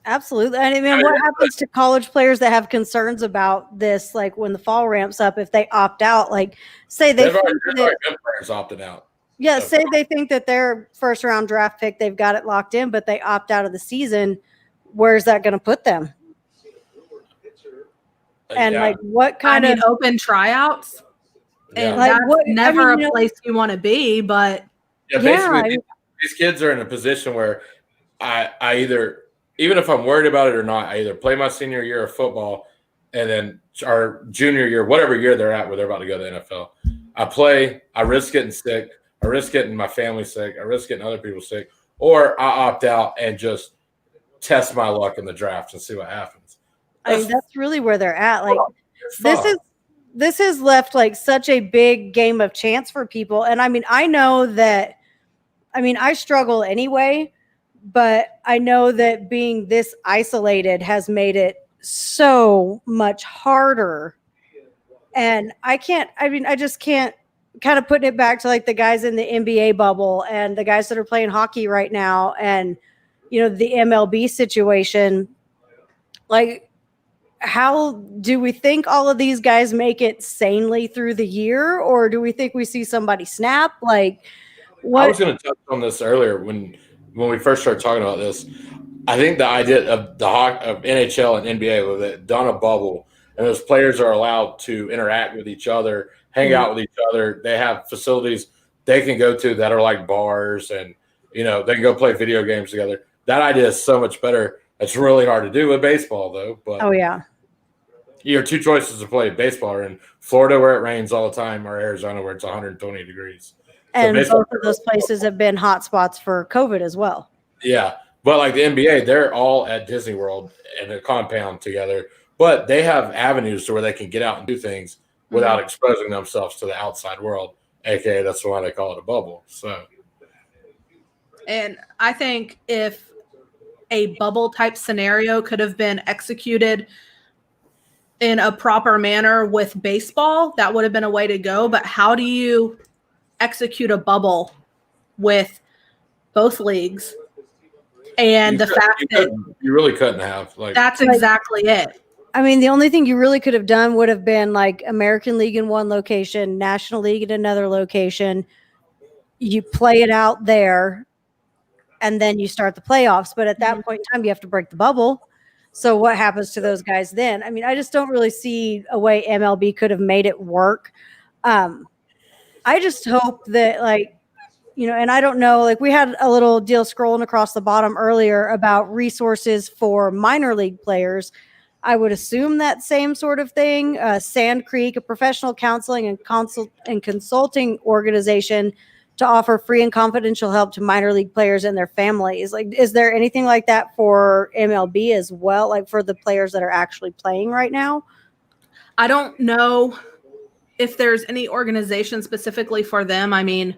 absolutely. And I mean, what happens to college players that have concerns about this? Like, when the fall ramps up, if they opt out, like, say they've already been players opted out. Yeah, say they think that their first round draft pick, they've got it locked in, but they opt out of the season. Where's that going to put them? And like, what kind of open tryouts? And like, that's never a place you want to be. But basically, these kids are in a position where I either, even if I'm worried about it or not, I either play my senior year of football and then our junior year, whatever year they're at, where they're about to go to the NFL. I play, I risk getting sick, I risk getting my family sick, I risk getting other people sick, or I opt out and just test my luck in the draft and see what happens. I mean, that's really where they're at. Like, this has left like such a big game of chance for people. And I mean, I know that, I struggle anyway, but I know that being this isolated has made it so much harder. And I just can't, kind of putting it back to like the guys in the NBA bubble and the guys that are playing hockey right now and, the MLB situation. Like, how do we think all of these guys make it sanely through the year, or do we think we see somebody snap? Like, I what? was going to touch on this earlier when we first started talking about this. I think the idea of of NHL and NBA was that done a bubble, and those players are allowed to interact with each other, hang out with each other. They have facilities they can go to that are like bars, and they can go play video games together. That idea is so much better. It's really hard to do with baseball, though. But Oh yeah. your two choices to play baseball are in Florida, where it rains all the time, or Arizona, where it's 120 degrees. And baseball- both of those places have been hot spots for COVID as well. Yeah. But like the NBA, they're all at Disney World in a compound together. But they have avenues to where they can get out and do things without exposing themselves to the outside world. AKA, that's why they call it a bubble. So, And I think if a bubble type scenario could have been executed in a proper manner with baseball, that would have been a way to go. But how do you execute a bubble with both leagues? And you really couldn't have that's exactly it. I mean, the only thing you really could have done would have been like American League in one location, National League in another location. You play it out there, and then you start the playoffs. But at that point in time, you have to break the bubble. So what happens to those guys then? I mean, I just don't really see a way MLB could have made it work. I just hope that, and I don't know, like we had a little deal scrolling across the bottom earlier about resources for minor league players. I would assume that same sort of thing. Sand Creek, a professional counseling and consulting organization to offer free and confidential help to minor league players and their families. Like, is there anything like that for MLB as well? Like for the players that are actually playing right now? I don't know if there's any organization specifically for them. I mean,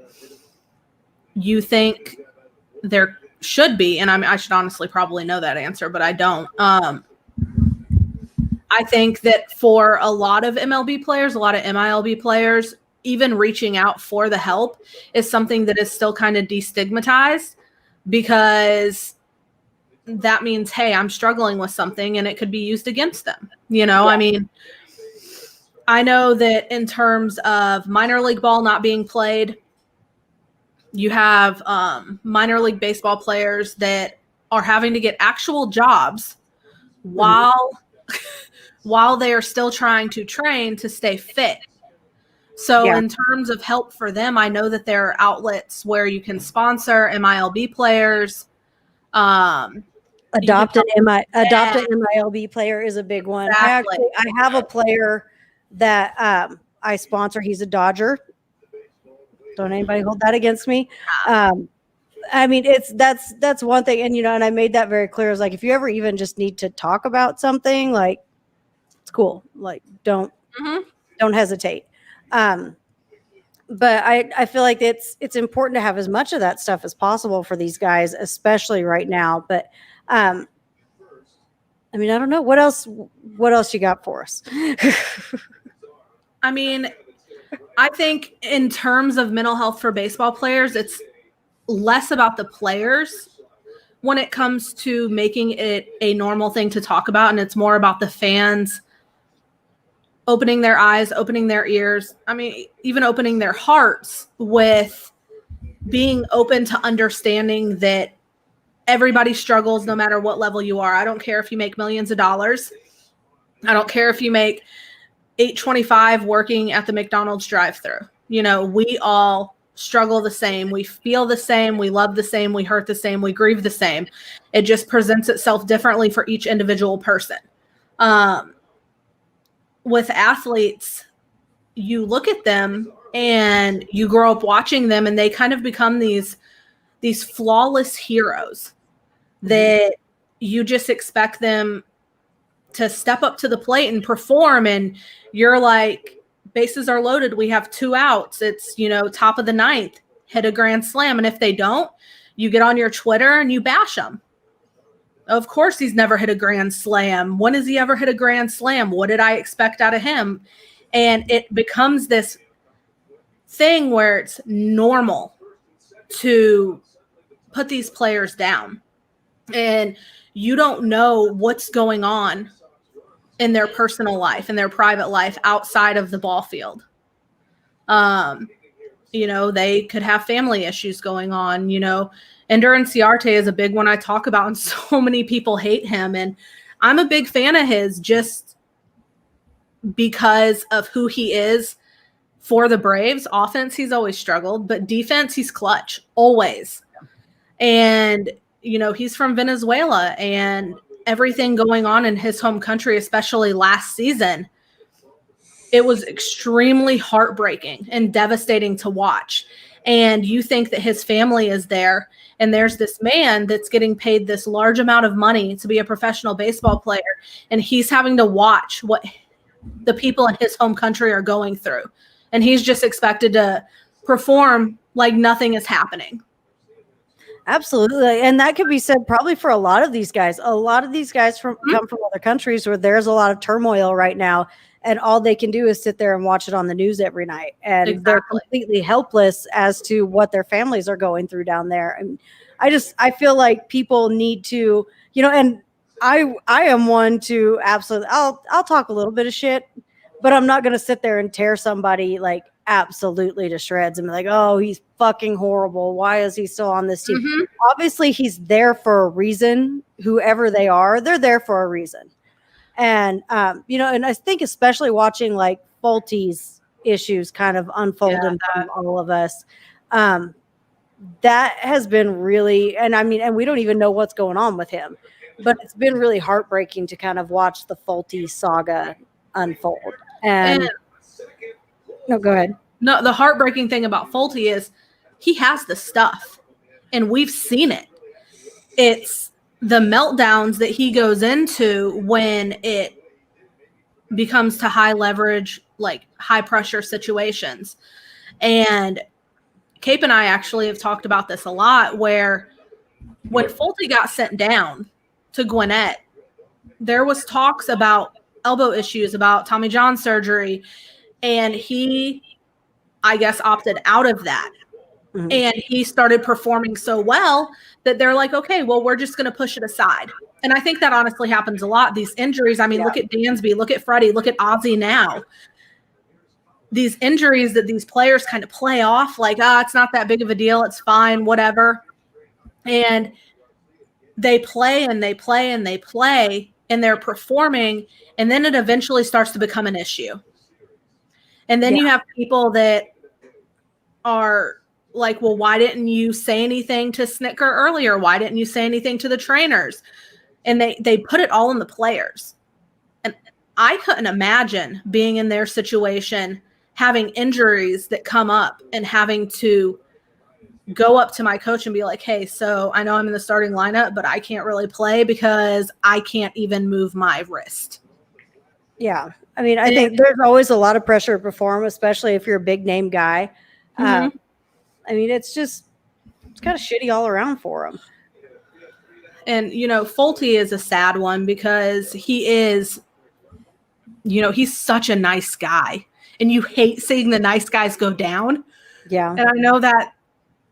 you think there should be, and I should honestly probably know that answer, but I don't. I think that for a lot of MLB players, a lot of MILB players, even reaching out for the help is something that is still kind of destigmatized, because that means, hey, I'm struggling with something and it could be used against them. Yeah. I mean, I know that in terms of minor league ball not being played, you have minor league baseball players that are having to get actual jobs while they are still trying to train to stay fit. So in terms of help for them, I know that there are outlets where you can sponsor MILB players. Adopt an MILB player is a big one. Exactly. I have a player that I sponsor. He's a Dodger. Don't anybody hold that against me. I mean, that's one thing. And, and I made that very clear. It's like, if you ever even just need to talk about something, like, it's cool. Like, don't hesitate. But I feel like it's important to have as much of that stuff as possible for these guys, especially right now. But, I mean, I don't know what else you got for us. I mean, I think in terms of mental health for baseball players, it's less about the players when it comes to making it a normal thing to talk about. And it's more about the fans opening their eyes, opening their ears. I mean, even opening their hearts with being open to understanding that everybody struggles no matter what level you are. I don't care if you make millions of dollars. I don't care if you make $8.25 working at the McDonald's drive-thru. We all struggle the same. We feel the same. We love the same. We hurt the same. We grieve the same. It just presents itself differently for each individual person. With athletes, you look at them and you grow up watching them, and they kind of become these flawless heroes that you just expect them to step up to the plate and perform. And you're like, bases are loaded. We have 2 outs. It's, top of the 9th, hit a grand slam. And if they don't, you get on your Twitter and you bash them. Of course, he's never hit a grand slam. When has he ever hit a grand slam? What did I expect out of him? And it becomes this thing where it's normal to put these players down. And you don't know what's going on in their personal life, in their private life outside of the ball field. They could have family issues going on, Ender Inciarte is a big one I talk about, and so many people hate him. And I'm a big fan of his just because of who he is for the Braves. Offense, he's always struggled, but defense, he's clutch, always. And, he's from Venezuela, and everything going on in his home country, especially last season, it was extremely heartbreaking and devastating to watch. And you think that his family is there, and there's this man that's getting paid this large amount of money to be a professional baseball player, and he's having to watch what the people in his home country are going through. And he's just expected to perform like nothing is happening. Absolutely. And that could be said probably for a lot of these guys. A lot of these guys come from other countries where there's a lot of turmoil right now, and all they can do is sit there and watch it on the news every night. And they're completely helpless as to what their families are going through down there. And I feel like people need to, and I am one to absolutely, I'll talk a little bit of shit, but I'm not going to sit there and tear somebody like absolutely to shreds and be like, oh, he's fucking horrible. Why is he still on this team? Obviously, he's there for a reason. Whoever they are, they're there for a reason. And, and I think especially watching like Fulty's issues kind of unfold in front of all of us, that has been really, and we don't even know what's going on with him, but it's been really heartbreaking to kind of watch the Fulty saga unfold. And no, go ahead. No, the heartbreaking thing about Fulty is he has the stuff, and we've seen it. It's the meltdowns that he goes into when it becomes to high leverage, like high pressure situations. And Cape and I actually have talked about this a lot, where when Fulty got sent down to Gwinnett, there was talks about elbow issues, about Tommy John surgery, and he, I guess, opted out of that. And he started performing so well that they're like, okay, well, we're just going to push it aside. And I think that honestly happens a lot. These injuries, look at Dansby, look at Freddie, look at Ozzie now. These injuries that these players kind of play off like, it's not that big of a deal. It's fine, whatever. And they play and they play and they play, and they're performing, and then it eventually starts to become an issue. And then you have people that are like, well, why didn't you say anything to Snicker earlier? Why didn't you say anything to the trainers? And they put it all on the players. And I couldn't imagine being in their situation, having injuries that come up and having to go up to my coach and be like, hey, so I know I'm in the starting lineup, but I can't really play because I can't even move my wrist. Yeah. I think there's always a lot of pressure to perform, especially if you're a big name guy. It's kind of shitty all around for him. And, Fulty is a sad one because he is, he's such a nice guy, and you hate seeing the nice guys go down. Yeah. And I know that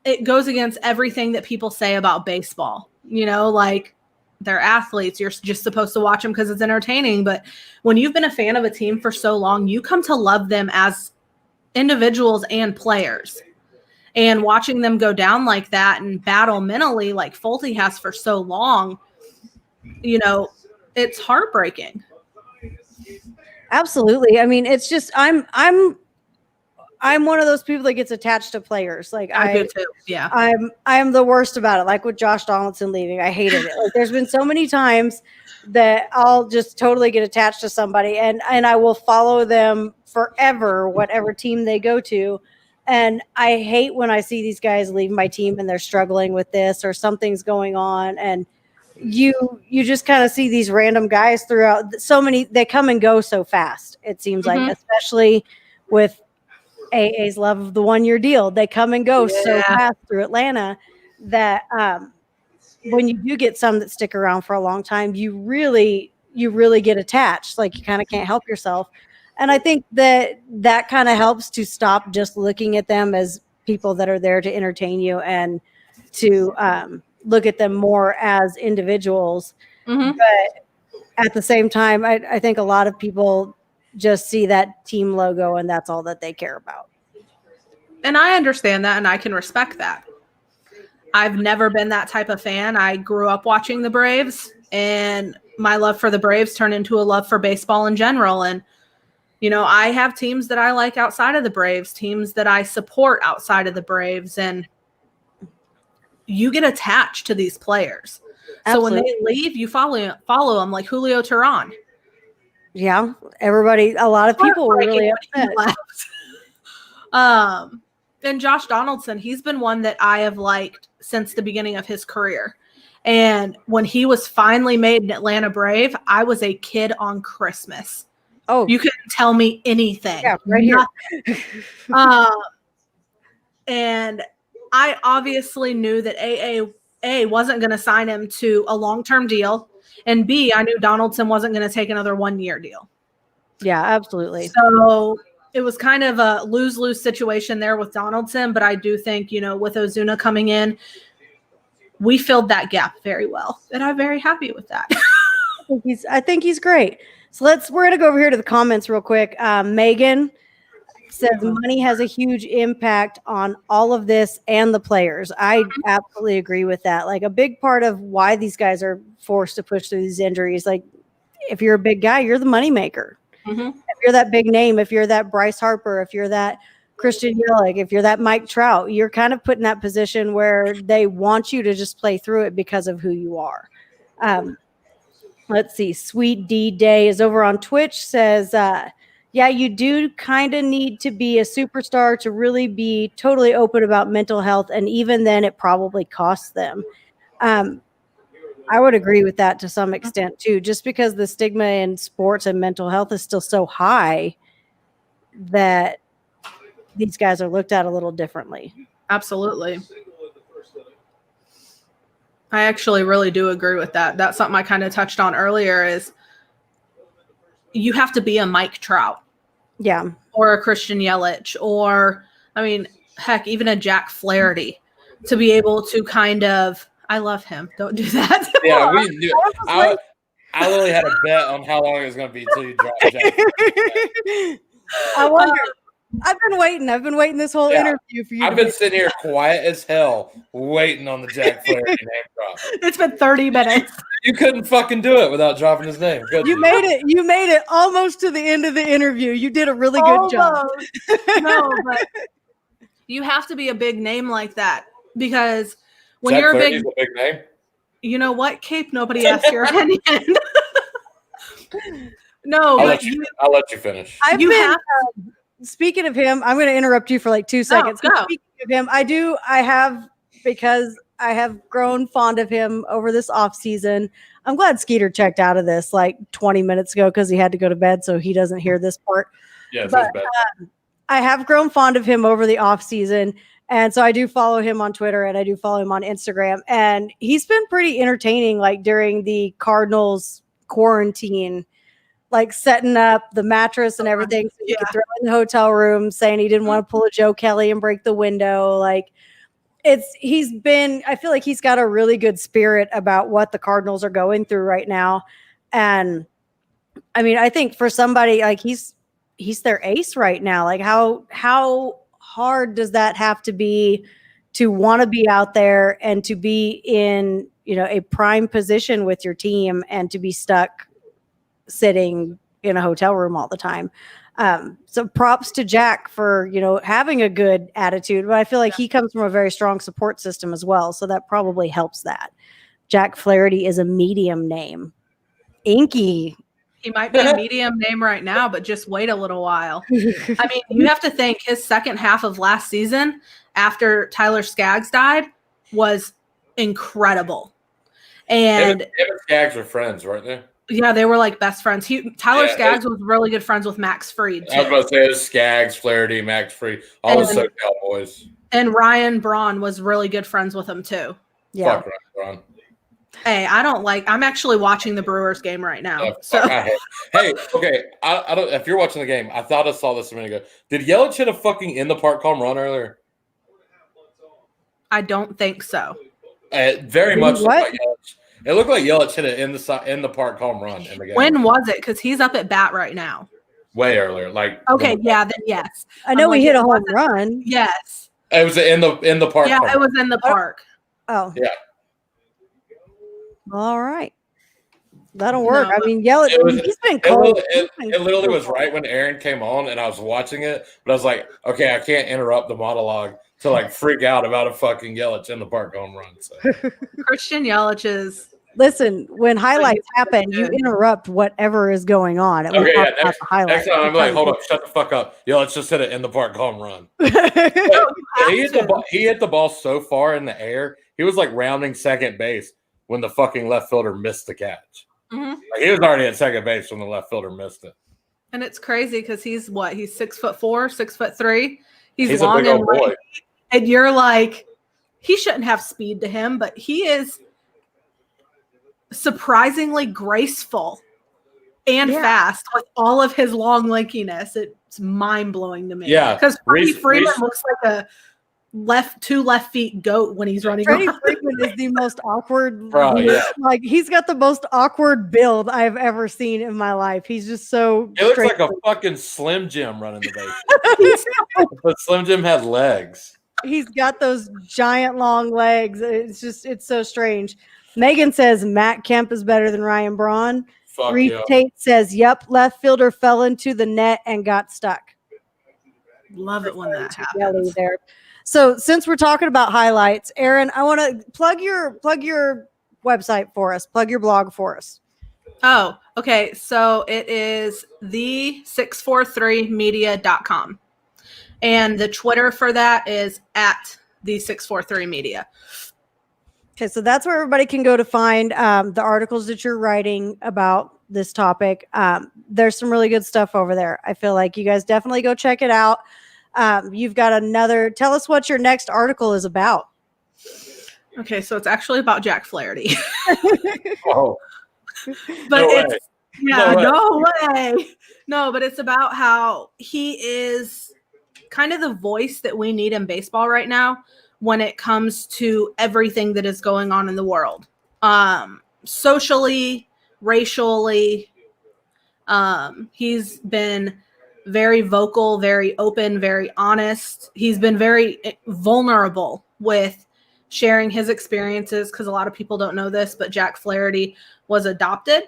it goes against everything that people say about baseball, like they're athletes. You're just supposed to watch them because it's entertaining. But when you've been a fan of a team for so long, you come to love them as individuals and players. And watching them go down like that and battle mentally like Fulty has for so long, it's heartbreaking. Absolutely. It's just I'm one of those people that gets attached to players. Like I do too. Yeah. I'm the worst about it. Like with Josh Donaldson leaving, I hated it. Like there's been so many times that I'll just totally get attached to somebody and I will follow them forever, whatever team they go to. And I hate when I see these guys leave my team and they're struggling with this or something's going on. And you just kind of see these random guys throughout so many, they come and go so fast. It seems like, especially with AA's love of the 1-year deal, they come and go so fast through Atlanta that when you do get some that stick around for a long time, you really get attached. Like you kind of can't help yourself. And I think that kind of helps to stop just looking at them as people that are there to entertain you and to look at them more as individuals. But at the same time, I think a lot of people just see that team logo and that's all that they care about. And I understand that and I can respect that. I've never been that type of fan. I grew up watching the Braves, and my love for the Braves turned into a love for baseball in general. And, you know, I have teams that I like outside of the Braves, teams that I support outside of the Braves, and you get attached to these players. Absolutely. So when they leave, you follow them like Julio Turan. Yeah, everybody, a lot of people were really Heartbreaking when he left. And Josh Donaldson, he's been one that I have liked since the beginning of his career. And when he was finally made an Atlanta Brave, I was a kid on Christmas. Oh, You couldn't tell me anything. yeah, right here. And I obviously knew that A wasn't going to sign him to a long-term deal. And B, I knew Donaldson wasn't going to take another 1-year deal. Yeah, absolutely. So it was kind of a lose-lose situation there with Donaldson. But I do think, you know, with Ozuna coming in, we filled that gap very well. And I'm very happy with that. I think he's great. So we're going to go over here to the comments real quick. Megan says money has a huge impact on all of this and the players. I absolutely agree with that. Like, a big part of why these guys are forced to push through these injuries, like, if you're a big guy, you're the moneymaker. If you're that big name, if you're that Bryce Harper, if you're that Christian Yelich, if you're that Mike Trout, you're kind of put in that position where they want you to just play through it because of who you are. Let's see. Sweet D Day is over on Twitch, says, yeah, you do kind of need to be a superstar to really be totally open about mental health. And even then, it probably costs them. I would agree with that to some extent, too, just because the stigma in sports and mental health is still so high that these guys are looked at a little differently. Absolutely. I actually really do agree with that. That's something I kind of touched on earlier is you have to be a Mike Trout. Yeah. Or a Christian Yelich, or, I mean, heck, even a Jack Flaherty to be able to kind of, I love him. Don't do that. Yeah, we knew. I literally had a bet on how long it was going to be until you dropped Jack. I wonder. I've been waiting this whole interview for you. I've been sitting here quiet as hell waiting on the Jack Flaherty name drop. It's been 30 minutes. You couldn't fucking do it without dropping his name. You made it. You made it almost to the end of the interview. You did a really good job. No, but you have to be a big name like that because when Jack you're Flaherty's a big name. You know what, Cape? Nobody asked your opinion. No, I'll let you finish. Speaking of him, I'm going to interrupt you for like 2 seconds. Go. Speaking of him, because I have grown fond of him over this off season. I'm glad Skeeter checked out of this like 20 minutes ago because he had to go to bed, so he doesn't hear this part. Yeah, it's but, his bed. I have grown fond of him over the off season. And so I do follow him on Twitter and I do follow him on Instagram. And he's been pretty entertaining, like during the Cardinals quarantine, like setting up the mattress and everything so you could throw it in the hotel room, saying he didn't want to pull a Joe Kelly and break the window. Like, I feel like he's got a really good spirit about what the Cardinals are going through right now. And I mean, I think for somebody like he's their ace right now. Like, how hard does that have to be to want to be out there and to be in, a prime position with your team and to be stuck sitting in a hotel room all the time. So props to Jack for, having a good attitude, but I feel like he comes from a very strong support system as well. So that probably helps that. Jack Flaherty is a medium name. Inky. He might be a medium name right now, but just wait a little while. I mean, you have to think his second half of last season after Tyler Skaggs died was incredible. And him and Skaggs were friends, weren't they? Yeah, they were like best friends. Tyler Skaggs was really good friends with Max Fried, too. I was about to say it was Skaggs, Flaherty, Max Fried, all the SoCal boys. And Ryan Braun was really good friends with him, too. Yeah. Fuck Ryan Braun. Hey, I'm actually watching the Brewers game right now. Hey, okay. I don't. If you're watching the game, I thought I saw this a minute ago. Did Yelich hit a fucking in the park home run earlier? I don't think so. Very much like Yelich. It looked like Yelich hit it in the park home run in the game. When was it? Because he's up at bat right now. Way earlier, like Okay, yeah, then yes. I know I'm he like, hit a it home wasn't- run. Yes. it was in the park. Yeah, home it was in the park. Oh, Yeah. all right. That'll work. No, I mean, Yelich, he's been cold. It literally was right when Aaron came on, and I was watching it, but I was like, okay, I can't interrupt the monologue to like freak out about a fucking Yelich in the park home run. So. Christian Yelich is. Listen, when highlights happen, you interrupt whatever is going on. Okay, yeah. Next Highlights. time I'm like, hold up, shut the fuck up. Yelich just hit it in the park home run. He hit the ball so far in the air, he was like rounding second base when the fucking left fielder missed the catch. Mm-hmm. Like, he was already at second base when the left fielder missed it. And it's crazy because he's 6'4", 6'3". He's a long big old and boy. lanky. And you're like, he shouldn't have speed to him, but he is surprisingly graceful and fast with all of his long lankiness. It's mind blowing to me. Yeah, because Freddie Freeman Reese- looks like a two left feet goat when he's running Freddie around. Freeman is the most awkward. Bro, yeah. Like, he's got the most awkward build I've ever seen in my life. He's just so. He looks straight. like a fucking Slim Jim running the base. But Slim Jim had legs. He's got those giant long legs. It's so strange. Megan says Matt Kemp is better than Ryan Braun. Fuck Reese yeah. Tate says, yep, left fielder fell into the net and got stuck. Love it when that Yelly happens. there. So since we're talking about highlights, Erin, I want to plug your website for us. Plug your blog for us. Oh, okay. So it is the643media.com. And the Twitter for that is at the643media. Okay, so that's where everybody can go to find the articles that you're writing about this topic. There's some really good stuff over there. I feel like you guys definitely go check it out. You've got tell us what your next article is about. Okay, so it's actually about Jack Flaherty. Oh, But no it's way. no way. No, but it's about how he is kind of the voice that we need in baseball right now when it comes to everything that is going on in the world. Socially, racially, he's been very vocal, very open, very honest. He's been very vulnerable with sharing his experiences because a lot of people don't know this, but Jack Flaherty was adopted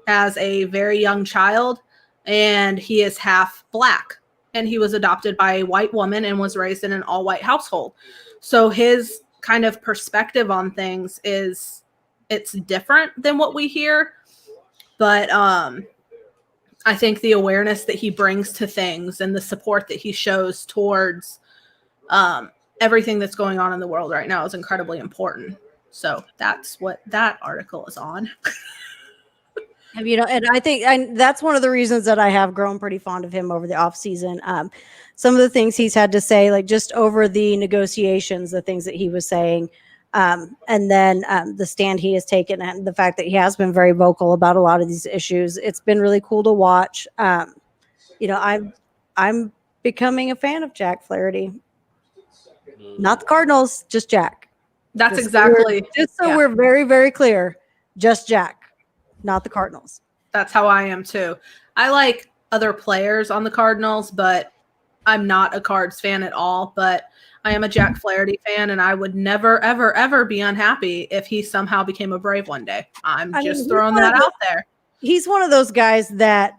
as a very young child, and he is half Black, and he was adopted by a white woman and was raised in an all-white household. So his kind of perspective on things it's different than what we hear, but I think the awareness that he brings to things and the support that he shows towards everything that's going on in the world right now is incredibly important. So that's what that article is on. And I think that's one of the reasons that I have grown pretty fond of him over the off season. Some of the things he's had to say, like just over the negotiations, the things that he was saying, and then the stand he has taken, and the fact that he has been very vocal about a lot of these issues. It's been really cool to watch. I'm becoming a fan of Jack Flaherty, not the Cardinals, just Jack. That's Just exactly. So we're very, very clear, just Jack, not the Cardinals. That's how I am too. I like other players on the Cardinals, but I'm not a Cards fan at all. But I am a Jack Flaherty fan, and I would never, ever, ever be unhappy if he somehow became a Brave one day. I'm just throwing that out there. He's one of those guys that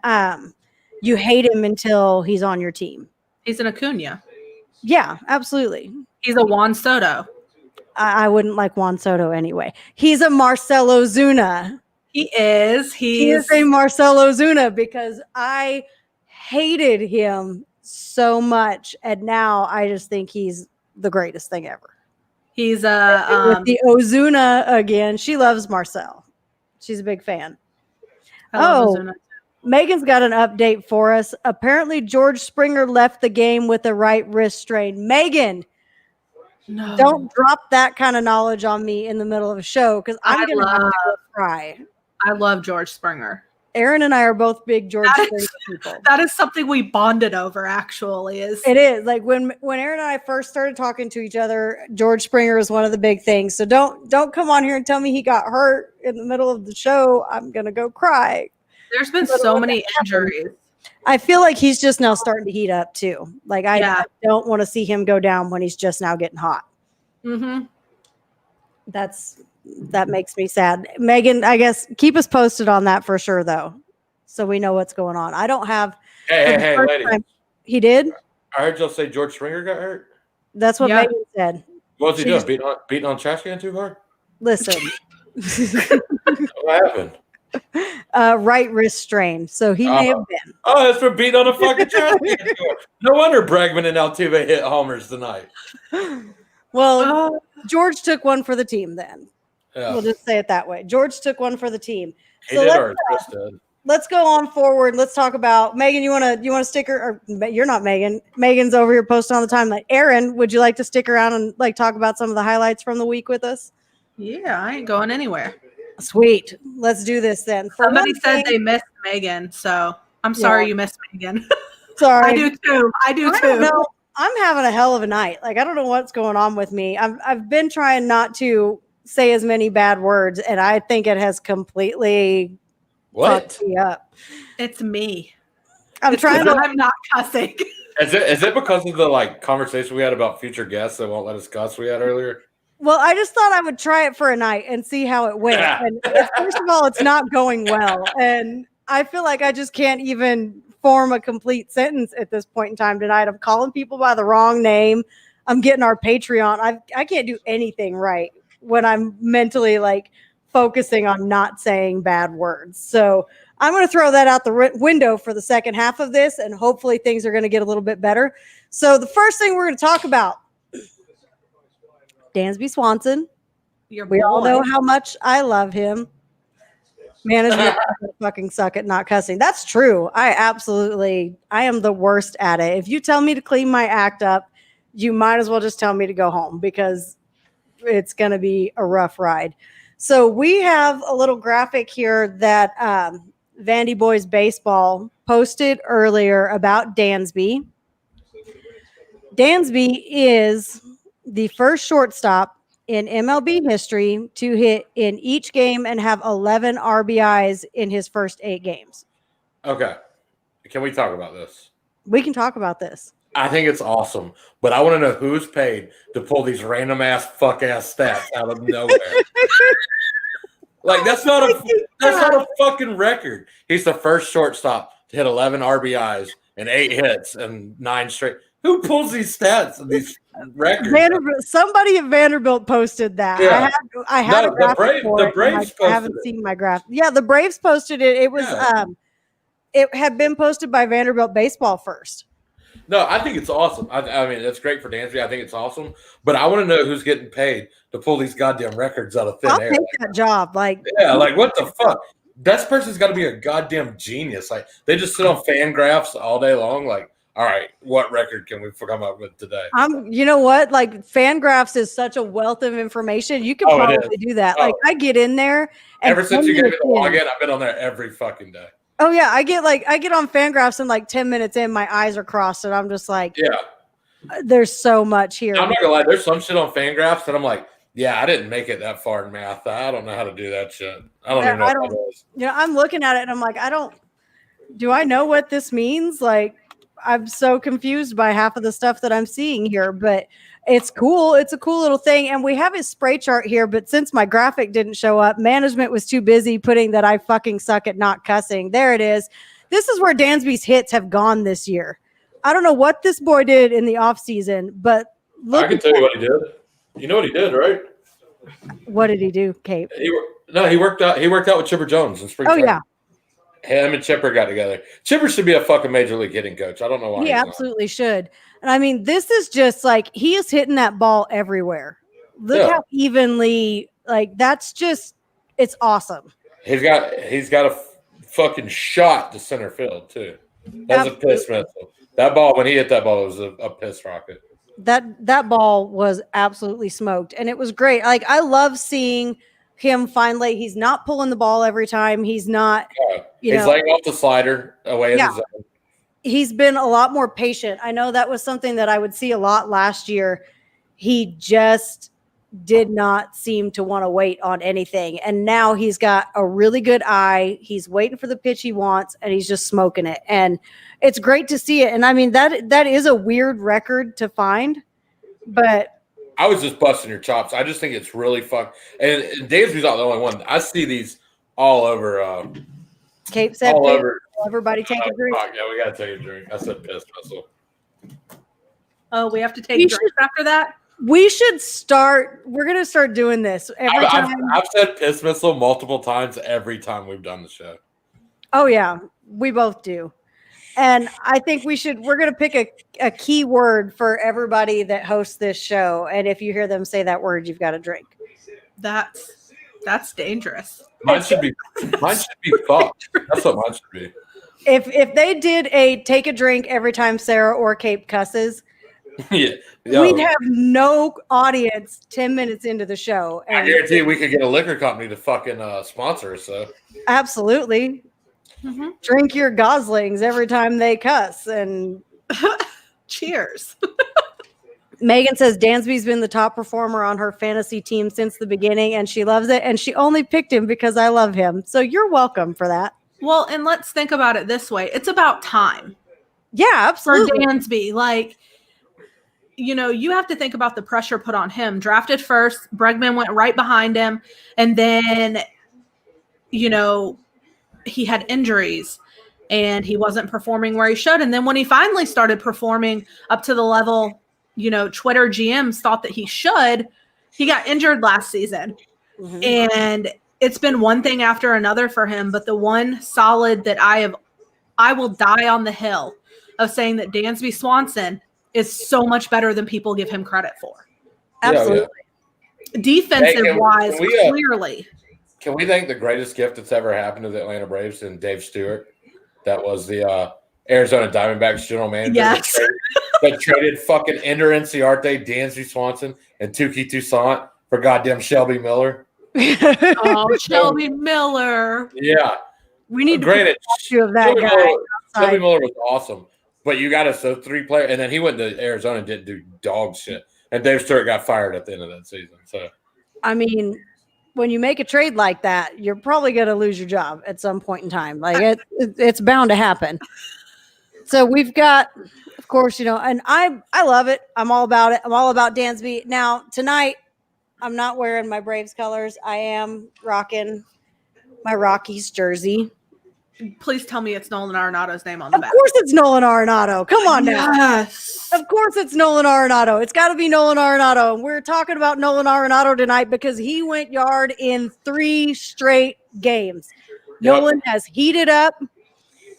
you hate him until he's on your team. He's an Acuna. Yeah, absolutely. He's a Juan Soto. I wouldn't like Juan Soto anyway. He's a Marcelo Zuna. He is. He is a Marcelo Zuna because I hated him so much, and now I just think he's the greatest thing ever. He's with the Ozuna again. She loves Marcel. She's a big fan. Ozuna. Megan's got an update for us. Apparently, George Springer left the game with a right wrist strain. Megan, No. don't drop that kind of knowledge on me in the middle of a show because I'm going to have to go cry. I love George Springer. Erin and I are both big George That Springer is- people. That is something we bonded over, actually. It is like when Erin and I first started talking to each other, George Springer was one of the big things. So don't come on here and tell me he got hurt in the middle of the show. I'm gonna go cry. There's been so many injuries. I feel like he's just now starting to heat up too. Like I don't want to see him go down when he's just now getting hot. Mm-hmm. That makes me sad. Megan, I guess keep us posted on that for sure though, so we know what's going on. I don't have. Hey, lady. He did. I heard y'all say George Springer got hurt. That's what Megan said. What's he doing? Beating on trash can too hard? Listen. What happened? Right wrist strain. So he may have been. Oh, that's for beating on a fucking trash can. No wonder Bregman and Altuve hit homers tonight. Well, George took one for the team then. Yeah. We'll just say it that way. George took one for the team. He did, or Chris did. Let's go on forward. Let's talk about Megan. You want to stick or you're not Megan. Megan's over here posting all the time. Like Erin, would you like to stick around and like talk about some of the highlights from the week with us? Yeah, I ain't going anywhere. Sweet. Let's do this then. Somebody said they missed Megan, so I'm sorry you missed Megan. Sorry. I do too. I don't know. I'm having a hell of a night. Like I don't know what's going on with me. I've been trying not to say as many bad words, and I think it has completely fucked me up. It's me. I'm not cussing. Is it because of the like conversation we had about future guests that won't let us cuss we had earlier? Well, I just thought I would try it for a night and see how it went. And first of all, it's not going well. And I feel like I just can't even form a complete sentence at this point in time tonight. I'm calling people by the wrong name. I'm getting our Patreon. I can't do anything right when I'm mentally like focusing on not saying bad words. So I'm going to throw that out the window for the second half of this, and hopefully things are going to get a little bit better. So the first thing we're going to talk about, Dansby Swanson. We all know how much I love him. Management fucking suck at not cussing. That's true. I am the worst at it. If you tell me to clean my act up, you might as well just tell me to go home because it's going to be a rough ride. So we have a little graphic here that Vandy Boys Baseball posted earlier about Dansby. Dansby is the first shortstop in MLB history to hit in each game and have 11 RBIs in his first 8 games. Okay. Can we talk about this? We can talk about this. I think it's awesome, but I want to know who's paid to pull these random ass fuck ass stats out of nowhere. Like that's not a fucking record. He's the first shortstop to hit 11 RBIs and 8 hits and 9 straight. Who pulls these stats and these records? Somebody at Vanderbilt posted that. Yeah. I had a graphic the Braves I haven't seen my graph. Yeah, the Braves posted it. It was it had been posted by Vanderbilt Baseball first. No, I think it's awesome. I mean, it's great for Dansby. I think it's awesome. But I want to know who's getting paid to pull these goddamn records out of thin air. I'll take that job. Like what the fuck? That person's got to be a goddamn genius. Like they just sit on fan graphs all day long. Like, all right, what record can we come up with today? You know what? Like Fangraphs is such a wealth of information. You can probably do that. Like I get in there. And ever since you gave me the login, I've been on there every fucking day. Oh yeah, I get on Fangraphs and like 10 minutes in, my eyes are crossed, and I'm just like, there's so much here. I'm not gonna lie, there's some shit on Fangraphs that I'm like, yeah, I didn't make it that far in math. I don't know how to do that shit. I don't even know what that is. You know, I'm looking at it and I'm like, do I know what this means? Like, I'm so confused by half of the stuff that I'm seeing here, but it's cool. It's a cool little thing. And we have his spray chart here, but since my graphic didn't show up, management was too busy putting that I fucking suck at not cussing. There it is. This is where Dansby's hits have gone this year. I don't know what this boy did in the offseason, but look. I can tell you what he did. You know what he did, right? What did he do, Kate? He worked out with Chipper Jones in spring training. Yeah. Him and Chipper got together. Chipper should be a fucking major league hitting coach. I don't know why. He absolutely should. And I mean, this is just like he is hitting that ball everywhere. Look how evenly, like that's just, it's awesome. He's got a fucking shot to center field too. That's a piss missile. That ball, when he hit that ball, it was a piss rocket. That ball was absolutely smoked, and it was great. Like I love seeing him finally. He's not pulling the ball every time. He's not. You He's know, laying off the slider away in Yeah. the zone. he's been a lot more patient. I know that was something that I would see a lot last year. He just did not seem to want to wait on anything. And now he's got a really good eye. He's waiting for the pitch he wants, and he's just smoking it. And it's great to see it. And I mean, that is a weird record to find, but I was just busting your chops. I just think it's really fun. And Dansby's not the only one. I see these all over. Cape said, All over. everybody take a drink. Fuck, yeah, we got to take a drink. I said piss missile. Oh, we have to take We drinks after that? We should start. We're going to start doing this every time. I've said piss missile multiple times every time we've done the show. Oh, yeah. We both do. And I think we're going to pick a key word for everybody that hosts this show. And if you hear them say that word, you've got to drink. That's dangerous. Mine should be fucked. That's what mine should be. If they did a take a drink every time Sarah or Cape cusses, Yeah. we'd have no audience 10 minutes into the show. I guarantee we could get a liquor company to fucking sponsor us. So Absolutely. Mm-hmm. Drink your goslings every time they cuss. And Cheers. Megan says Dansby's been the top performer on her fantasy team since the beginning, and she loves it. And she only picked him because I love him. So you're welcome for that. Well, and let's think about it this way. It's about time Yeah, for absolutely. Dansby. Like, you know, you have to think about the pressure put on him. Drafted first, Bregman went right behind him. And then, you know, he had injuries and he wasn't performing where he should. And then when he finally started performing up to the level, you know, Twitter GMs thought that he should, he got injured last season. Mhm. And it's been one thing after another for him. But the one solid that I will die on the hill of saying that Dansby Swanson is so much better than people give him credit for. Absolutely. Defensive wise, can we, clearly. Can we thank the greatest gift that's ever happened to the Atlanta Braves and Dave Stewart? That was the Arizona Diamondbacks general manager. Yes. That traded fucking Ender Inciarte, Dansby Swanson, and Tukey Toussaint for goddamn Shelby Miller. Oh, Shelby Miller. Yeah. We need to Granted, put you of that Shelby guy. Miller outside. was awesome. But you got us those three players, and then he went to Arizona and didn't do dog shit. And Dave Stewart got fired at the end of that season. So I mean, when you make a trade like that, you're probably going to lose your job at some point in time. Like it's bound to happen. So we've got, of course, you know, and I love it. I'm all about it. I'm all about Dansby. Now tonight, I'm not wearing my Braves colors. I am rocking my Rockies jersey. Please tell me it's Nolan Arenado's name on the Of back. course, it's Nolan Arenado. Come on now. Yes. Of course, it's Nolan Arenado. It's got to be Nolan Arenado. And we're talking about Nolan Arenado tonight because he went yard in 3 straight games. Yep. Nolan has heated up.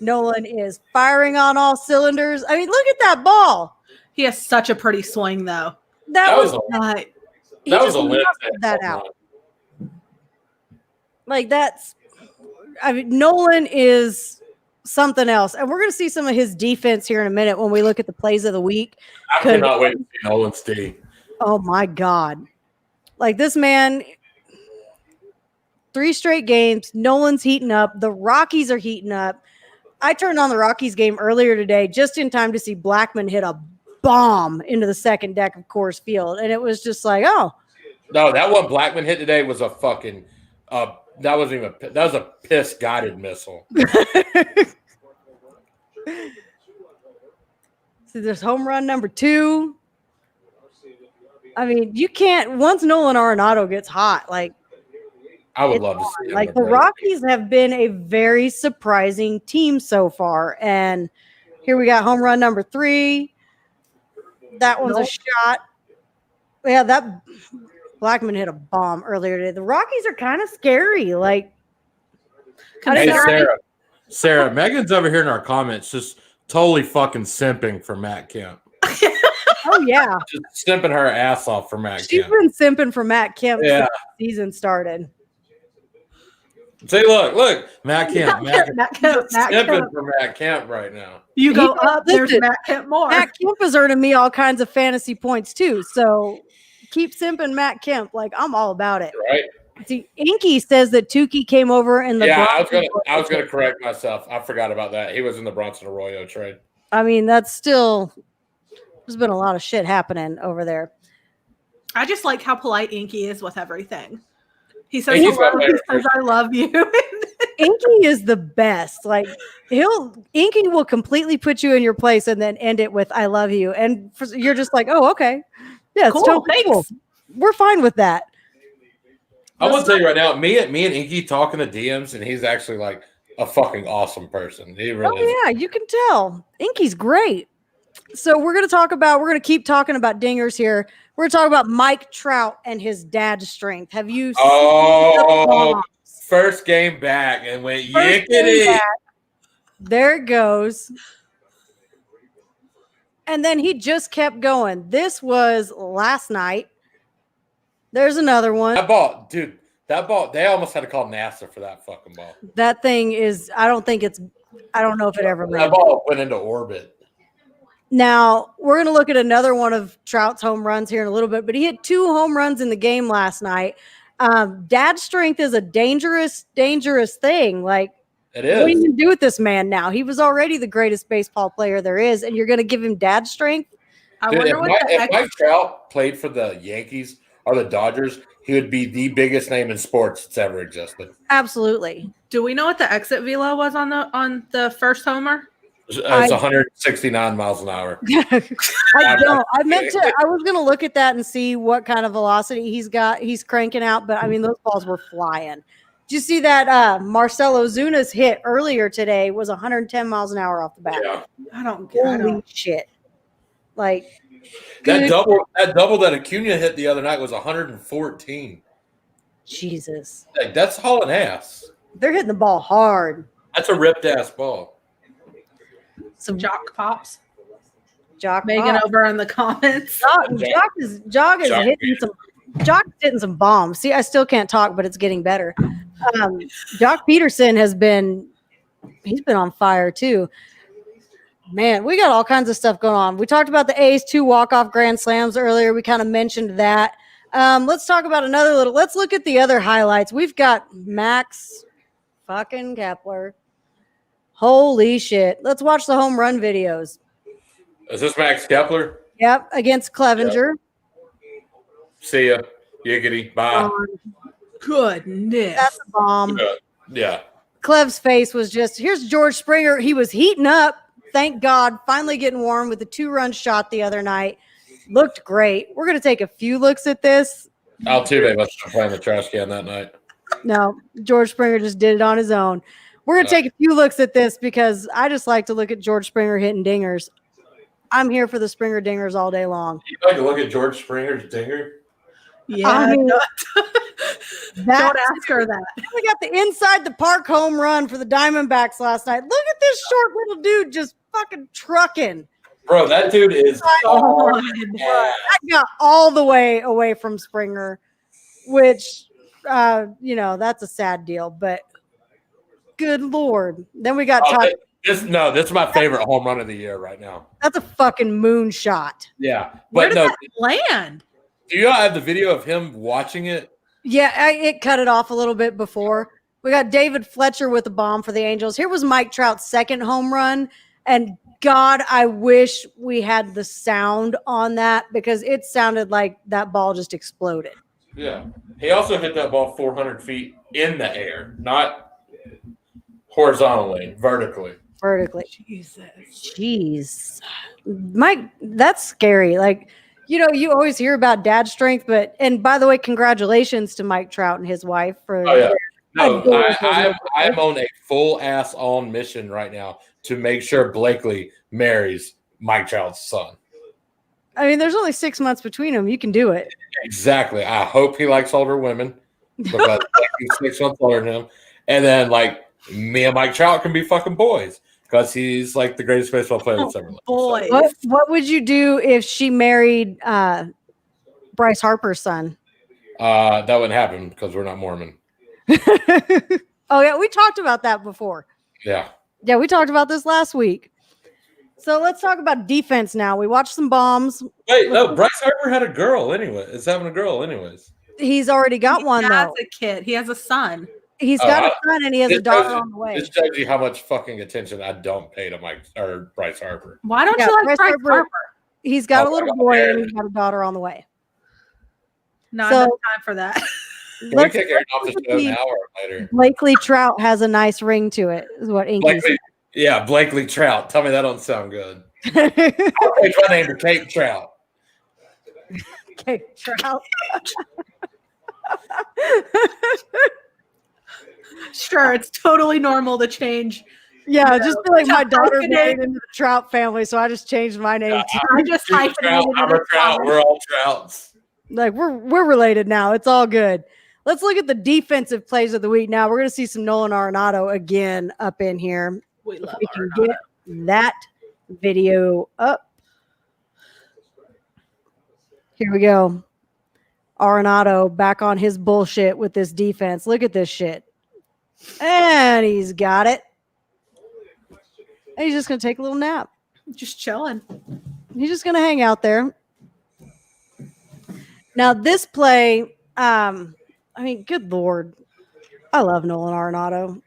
Nolan is firing on all cylinders. I mean, look at that ball. He has such a pretty swing, though. That was he that was just a limp knocked that out. Like that's. I mean, Nolan is something else, and we're going to see some of his defense here in a minute when we look at the plays of the week. I cannot wait to see Nolan Steve. Oh my God. Like this man, 3 straight games. Nolan's heating up. The Rockies are heating up. I turned on the Rockies game earlier today just in time to see Blackman hit a bomb into the second deck of Coors Field. And it was just like, oh. No, that one Blackman hit today was a fucking that was a piss guided missile. See, there's home run number 2. I mean, you can't once Nolan Arenado gets hot, like I would love to see him. like the Rockies have been a very surprising team so far. And here we got home run number 3. That one's a shot. Yeah, that Blackman hit a bomb earlier today. The Rockies are kind of scary. Like, Hey, Sarah, Megan's over here in our comments just totally fucking simping for Matt Kemp. oh yeah, Just simping her ass off for Matt she's Kemp. been simping for Matt Kemp Yeah. since the season started. See, look, Matt Kemp. Matt Kemp. simping for Matt Kemp right now. You go He- up, there's listen, Matt Kemp more. Matt Kemp is earning me all kinds of fantasy points too. So keep simping Matt Kemp. Like I'm all about it. Right? See, Inky says that Tukey came over in the. Yeah, Bronson I was gonna correct myself. I forgot about that. He was in the Bronson Arroyo trade. I mean, that's still. There's been a lot of shit happening over there. I just like how polite Inky is with everything. He says Inky's hello, my he favorite says I love you. Inky is the best. Like Inky will completely put you in your place and then end it with "I love you," and you're just like, "Oh, okay, yeah, it's Cool, totally cool. thanks. We're fine with that." I'm gonna tell you right now, me and Inky talking to DMs, and he's actually like a fucking awesome person. He really is. Oh yeah, you can tell. Inky's great. So we're gonna keep talking about dingers here. We're gonna talk about Mike Trout and his dad's strength. Have you seen the bombs? First game back and went First game yickety. back. There it goes. And then he just kept going. This was last night. There's another one. That ball, dude. That ball, they almost had to call NASA for that fucking ball. That thing is, I don't know if it ever That landed. ball went into orbit. Now, we're going to look at another one of Trout's home runs here in a little bit, but he hit 2 home runs in the game last night. Dad's strength is a dangerous, dangerous thing. Like, It what are you is. going to do with this man now? He was already the greatest baseball player there is, and you're going to give him dad's strength? I Dude, wonder what the if Mike Trout played for the Yankees or the Dodgers, he would be the biggest name in sports that's ever existed. Absolutely. Do we know what the exit velo was on the first homer? It's 169 miles an hour. I don't. I was going to look at that and see what kind of velocity he's cranking out, but I mean, those balls were flying. Did you see that Marcell Ozuna's hit earlier today was 110 miles an hour off the bat? Yeah. I don't. Holy shit. Like, That double that Acuna hit the other night was 114. Jesus. Like, that's hauling ass. They're hitting the ball hard. That's a ripped ass ball. Some Jock pops. Jock Megan pop. over in the comments. Jock is hitting some bombs. See, I still can't talk, but it's getting better. Jock Peterson he's been on fire too. Man, we got all kinds of stuff going on. We talked about the A's 2 walk-off grand slams earlier. We kind of mentioned that. Let's talk about let's look at the other highlights. We've got Max fucking Kepler. Holy shit. Let's watch the home run videos. Is this Max Kepler? Yep, against Clevenger. See ya. Yiggity. Bye. Goodness. That's a bomb. Yeah. Clev's face was here's George Springer. He was heating up. Thank God. Finally getting warm with the 2-run shot the other night. Looked great. We're going to take a few looks at this. Altuve must have been playing the trash can that night. No, George Springer just did it on his own. We're going to take a few looks at this because I just like to look at George Springer hitting dingers. I'm here for the Springer dingers all day long. You like to look at George Springer's dinger? Yeah. I mean, don't That's, ask her that. we got the inside the park home run for the Diamondbacks last night. Look at this short little dude just fucking trucking. Bro, that dude is hard. I got all the way away from Springer, which, that's a sad deal, but good Lord. Then we got Todd. This is my favorite home run of the year right now. That's a fucking moonshot. Yeah. Where But did no, that land? do you have the video of him watching it? Yeah, it cut it off a little bit before. We got David Fletcher with a bomb for the Angels. Here was Mike Trout's second home run. And God, I wish we had the sound on that because it sounded like that ball just exploded. Yeah. He also hit that ball 400 feet in the air, not horizontally, vertically. Vertically. Jeez. Mike, that's scary. Like, you always hear about dad's strength, and by the way, congratulations to Mike Trout and his wife for. Oh yeah, no, I'm on a full ass on mission right now to make sure Blakely marries Mike Trout's son. I mean, there's only 6 months between them. You can do it. Exactly. I hope he likes older women because he's 6 months older than him, and then like me and Mike Trout can be fucking boys because he's like the greatest baseball player that's ever lived. Boy. What would you do if she married Bryce Harper's son? That wouldn't happen because we're not Mormon. Oh, yeah. We talked about that before. Yeah. Yeah, we talked about this last week. So let's talk about defense now. We watched some bombs. Wait, no, Bryce Harper had a girl anyway. Is having a girl anyways. He's already got one He has though. a kid. He has a son. He's got a son and he has a daughter on the way. This tells you how much fucking attention I don't pay to Bryce Harper. Why don't you like Bryce Harper? He's got a little boy and he's got a daughter on the way. Not enough time for that. Can we take Erin off the show now or later? Blakely Trout has a nice ring to it, is what Inky said. Yeah, Blakely Trout. Tell me that don't sound good. I'll change my name to Kate Trout. Kate Trout. Sure, it's totally normal to change. Yeah, just feel like my daughter married into the Trout family, so I just changed my name. I just hyphenated it. I'm a Trout. We're all Trouts. Like we're related now. It's all good. Let's look at the defensive plays of the week. Now we're going to see some Nolan Arenado again up in here. We love we can Arenado. get that video up. Here we go. Arenado back on his bullshit with this defense. Look at this shit. And he's got it. And he's just going to take a little nap. Just chilling. He's just going to hang out there. Now, this play, I mean, good Lord. I love Nolan Arenado.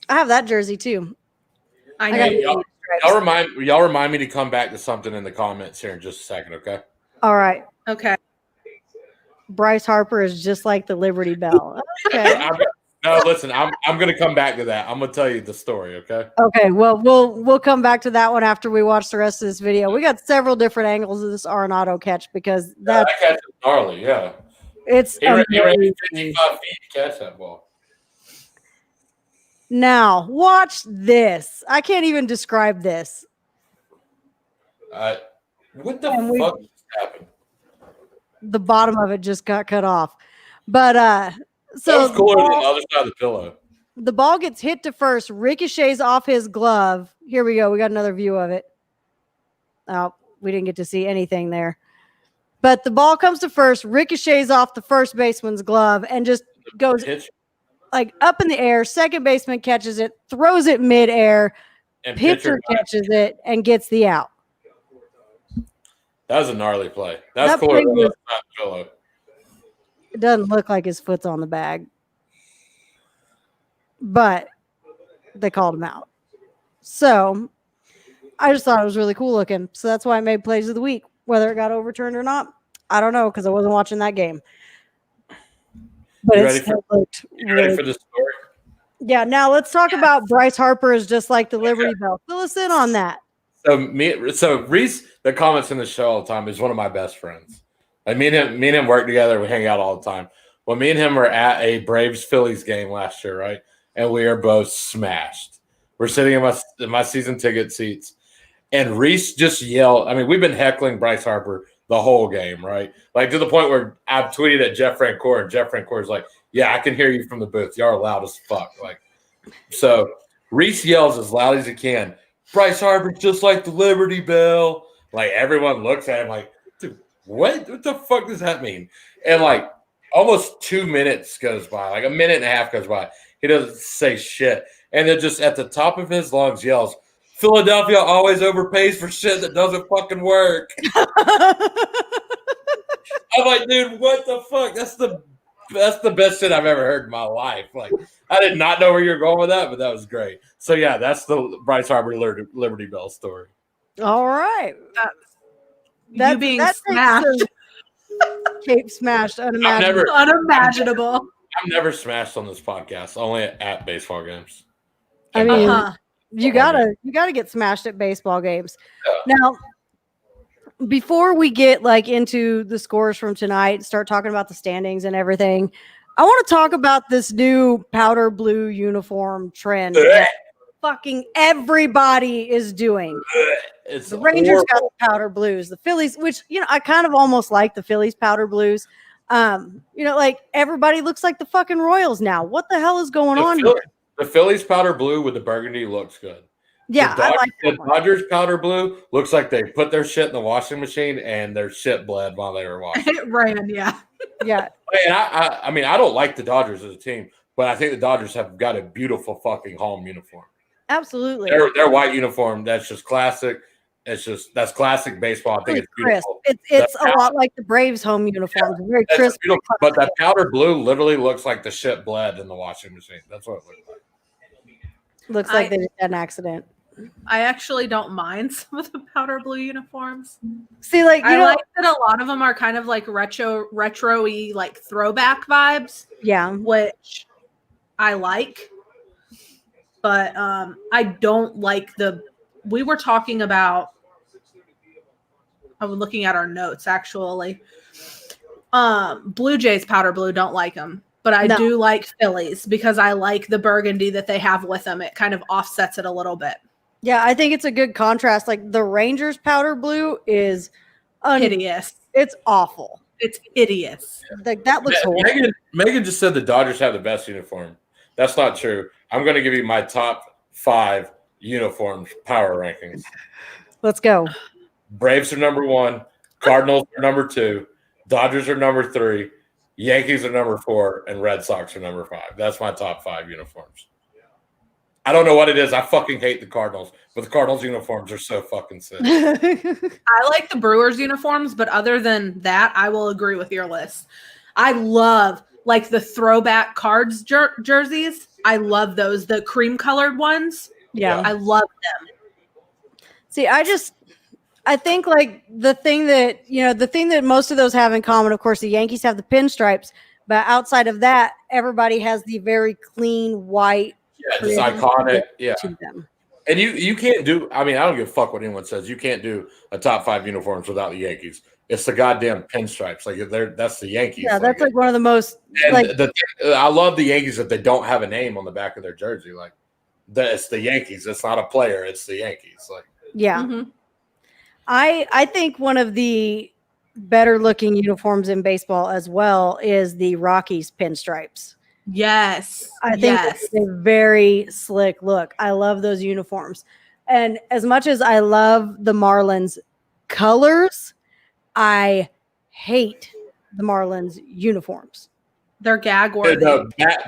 I have that jersey, too. I know. Hey, y'all remind me to come back to something in the comments here in just a second, okay? All right. Okay. Bryce Harper is just like the Liberty Bell. Okay. No, listen, I'm going to come back to that. I'm going to tell you the story, okay? Okay, well, we'll come back to that one after we watch the rest of this video. We got several different angles of this Arenado catch because that catch is gnarly, yeah. It's he ran 55 feet to catch that ball. Now, watch this. I can't even describe this. What the fuck just happened? The bottom of it just got cut off. But so that was cooler than the other side of the pillow. The ball gets hit to first, ricochets off his glove. Here we go. We got another view of it. Oh, we didn't get to see anything there. But the ball comes to first, ricochets off the first baseman's glove, and just goes like up in the air. Second baseman catches it, throws it midair. And pitcher catches it and gets the out. That was a gnarly play. That's cooler than the pillow. It doesn't look like his foot's on the bag. But they called him out. So I just thought it was really cool looking. So that's why I made plays of the week. Whether it got overturned or not, I don't know because I wasn't watching that game. But you ready for the story? Yeah, now let's talk about Bryce Harper is just like the Liberty Bell. Fill us in on that. So Reese, that comments in the show all the time, is one of my best friends. Like me and him work together. We hang out all the time. Well, me and him were at a Braves-Phillies game last year, right? And we are both smashed. We're sitting in my season ticket seats. And Reese just yelled. I mean, we've been heckling Bryce Harper the whole game, right? Like to the point where I've tweeted at Jeff Francoeur, and Jeff Francoeur is like, yeah, I can hear you from the booth. Y'all are loud as fuck. Like, so Reese yells as loud as he can, Bryce Harper's just like the Liberty Bell. Like everyone looks at him like, dude, what the fuck does that mean? And like almost 2 minutes goes by, like a minute and a half goes by. He doesn't say shit. And then just at the top of his lungs yells, Philadelphia always overpays for shit that doesn't fucking work. I'm like, dude, what the fuck? That's the best shit I've ever heard in my life. Like, I did not know where you were going with that, but that was great. So yeah, that's the Bryce Harper Liberty Bell story. All right, you being smashed, Cape smashed, unimaginable. I'm never smashed on this podcast. Only at baseball games. I mean. You gotta get smashed at baseball games. Yeah. Now, before we get like into the scores from tonight, start talking about the standings and everything, I want to talk about this new powder blue uniform trend that fucking everybody is doing. The Rangers got the powder blues, the Phillies, which I kind of almost like the Phillies powder blues. Like everybody looks like the fucking Royals now. What the hell is going on here? The Phillies powder blue with the burgundy looks good. Yeah, the Dodgers powder blue looks like they put their shit in the washing machine and their shit bled while they were washing. It ran, yeah. Yeah. And I mean, I don't like the Dodgers as a team, but I think the Dodgers have got a beautiful fucking home uniform. Absolutely. Their white uniform, that's just classic. It's just that's classic baseball. I think Really it's crisp. beautiful. It's a lot like the Braves home uniforms. Very That's crisp. beautiful, but that powder blue literally looks like the shit bled in the washing machine. That's what it looks like. Looks like they just had an accident. I actually don't mind some of the powder blue uniforms. See, like I like that a lot of them are kind of like retro-y, like throwback vibes. Yeah, which I like, but I don't like we were talking about, I was looking at our notes actually. Blue Jays powder blue, don't like them, but I do like Phillies because I like the burgundy that they have with them. It kind of offsets it a little bit. Yeah, I think it's a good contrast. Like the Rangers powder blue is hideous. It's awful. It's hideous. Like that looks horrible. Megan just said the Dodgers have the best uniform. That's not true. I'm going to give you my top 5 uniforms power rankings. Let's go. Braves are number 1. Cardinals are number 2. Dodgers are number 3. Yankees are number 4. And Red Sox are number 5. That's my top 5 uniforms. I don't know what it is. I fucking hate the Cardinals, but the Cardinals uniforms are so fucking sick. I like the Brewers uniforms, but other than that, I will agree with your list. I love like the throwback Cards jerseys. I love those, the cream colored ones. Yeah. I love them. See, I think like the thing that most of those have in common, of course, the Yankees have the pinstripes, but outside of that, everybody has the very clean white. Yeah, just iconic. Yeah. To them. And you can't do, I mean, I don't give a fuck what anyone says. You can't do a top 5 uniforms without the Yankees. It's the goddamn pinstripes. Like that's the Yankees. Yeah, that's like one of the most. And I love the Yankees that they don't have a name on the back of their jersey. Like it's the Yankees. It's not a player. It's the Yankees. Like yeah, I think one of the better looking uniforms in baseball as well is the Rockies pinstripes. Yes. I think it's a very slick look. I love those uniforms. And as much as I love the Marlins colors, I hate the Marlins uniforms. They're gag worthy.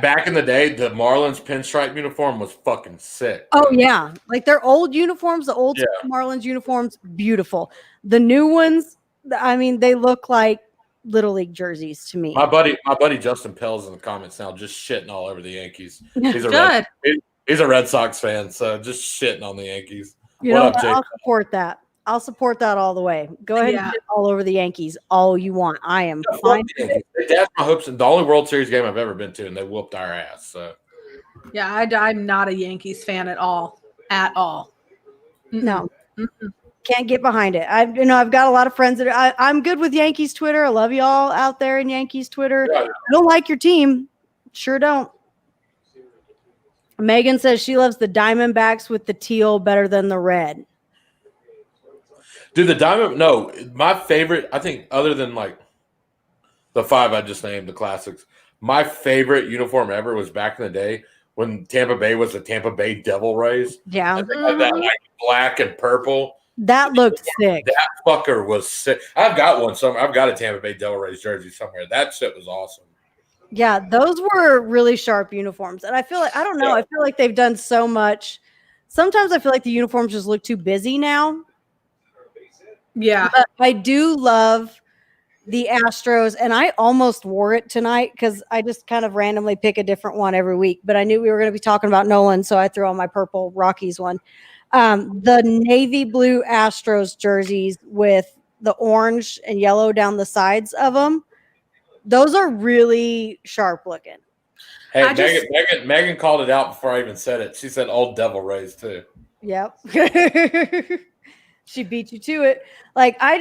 Back in the day, the Marlins pinstripe uniform was fucking sick. Oh, yeah. Like their old uniforms, the old Marlins uniforms, beautiful. The new ones, I mean, they look like Little League jerseys to me. My buddy Justin Pell's in the comments now, just shitting all over the Yankees. He's a Red Sox fan, so just shitting on the Yankees. I'll support that. I'll support that all the way. Go ahead and shit all over the Yankees all you want. I am fine. They dashed my hopes in the only World Series game I've ever been to, and they whooped our ass. So yeah, I'm not a Yankees fan at all. At all. No. Can't get behind it. I've got a lot of friends that I'm good with Yankees Twitter. I love y'all out there in Yankees Twitter. I don't like your team. Sure don't. Megan says she loves the Diamondbacks with the teal better than the red. Dude, my favorite, I think other than like the 5 I just named, the classics, my favorite uniform ever was back in the day when Tampa Bay was the Tampa Bay Devil Rays. Yeah. I think that like black and purple. That looked sick. That fucker was sick. I've got one somewhere. I've got a Tampa Bay Devil Rays jersey somewhere. That shit was awesome. Yeah, those were really sharp uniforms. And I feel like, I don't know, I feel like they've done so much. Sometimes I feel like the uniforms just look too busy now. Yeah. But I do love the Astros, and I almost wore it tonight because I just kind of randomly pick a different one every week. But I knew we were going to be talking about Nolan, so I threw on my purple Rockies one. The navy blue Astros jerseys with the orange and yellow down the sides of them, those are really sharp looking. Hey, Megan called it out before I even said it. She said old Devil Rays too. Yep. She beat you to it. Like I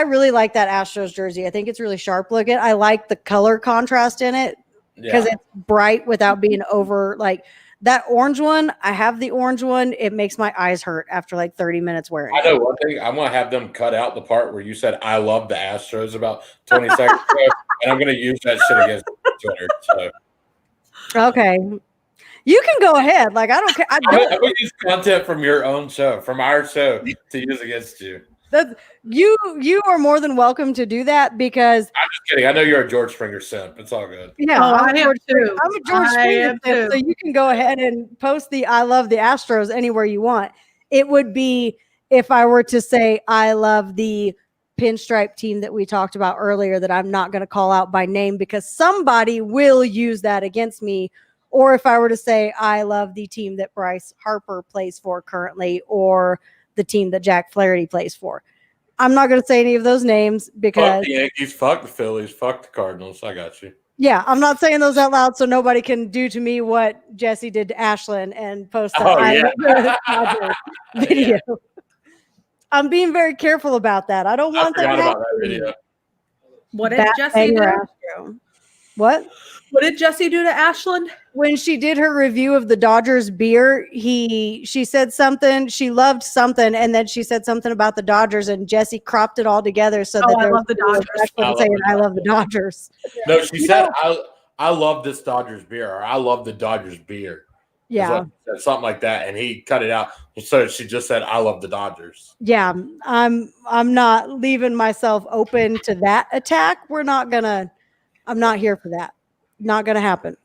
really like that Astros jersey. I think it's really sharp looking. I like the color contrast in it because it's bright without being over like that orange one. I have the orange one. It makes my eyes hurt after like 30 minutes wearing it. I know one thing. I'm going to have them cut out the part where you said, I love the Astros about 20 seconds ago, and I'm going to use that shit against Twitter. So. Okay. You can go ahead. Like, I don't care. I will use content from your own show, from our show, to use against you. You are more than welcome to do that because I'm just kidding. I know you're a George Springer simp. It's all good. Yeah, I am too. I'm a George Springer simp, so you can go ahead and post the I love the Astros anywhere you want. It would be if I were to say I love the pinstripe team that we talked about earlier that I'm not going to call out by name because somebody will use that against me, or if I were to say I love the team that Bryce Harper plays for currently or the team that Jack Flaherty plays for. I'm not going to say any of those names Fuck because the Yankees, fuck the Phillies, fuck the Cardinals. I got you. yeah, I'm not saying those out loud so nobody can do to me what Jesse did to Ashlyn and post the Oh, I yeah. love the Dodgers video. I'm being very careful about that. I don't I want that forgot about that happening. video. What did Bat Jesse banger do? Astro. What? What did Jesse do to Ashland? When she did her review of the Dodgers beer, she said something, she loved something, and then she said something about the Dodgers, and Jesse cropped it all together so that I there love the Dodgers. saying I love the Dodgers. No, she said, I love this Dodgers beer, or I love the Dodgers beer. Yeah. Something like that. And he cut it out. So she just said, I love the Dodgers. Yeah. I'm not leaving myself open to that attack. I'm not here for that. Not gonna happen.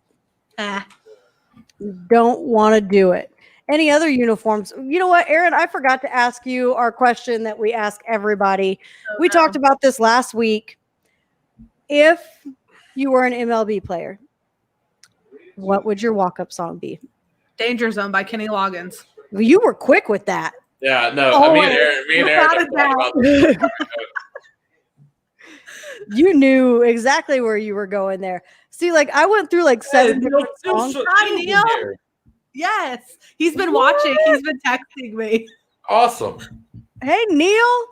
Don't want to do it. Any other uniforms? You know what, Erin? I forgot to ask you our question that we ask everybody. We talked about this last week. If you were an MLB player, what would your walk-up song be? Danger Zone by Kenny Loggins. You were quick with that. Yeah, no, me and Aaron without a talked about You knew exactly where you were going there. See, like I went through like 7 different songs. Hi, Neil. Yes, he's been watching. He's been texting me. Awesome. Hey, Neil.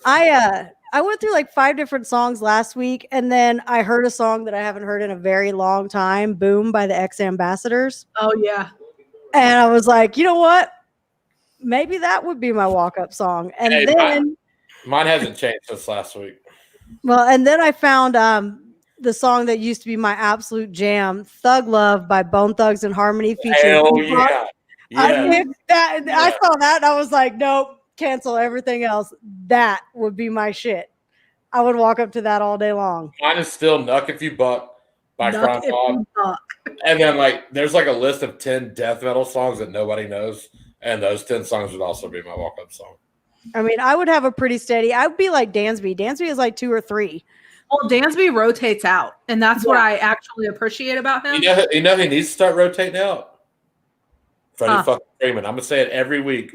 I went through like 5 different songs last week, and then I heard a song that I haven't heard in a very long time, Boom by the Ex-Ambassadors. Oh, yeah. And I was like, you know what? Maybe that would be my walk-up song. And Hey, then mine hasn't changed since last week. well, and then I found the song that used to be my absolute jam, Thug Love by Bone Thugs and Harmony featuring Hell Tupac. yeah. I saw that and I was like, nope, cancel everything else. That would be my shit. I would walk up to that all day long. Mine is still Nuck If You Buck by Nuck Front If Bob. You Buck. And then there's like a list of 10 death metal songs that nobody knows. And those 10 songs would also be my walk-up song. I mean, I would have a pretty steady. I would be like Dansby. Dansby is like 2 or 3. Well, Dansby rotates out, and that's what I actually appreciate about him. You know who needs to start rotating out? Freddie fucking Freeman. I'm going to say it every week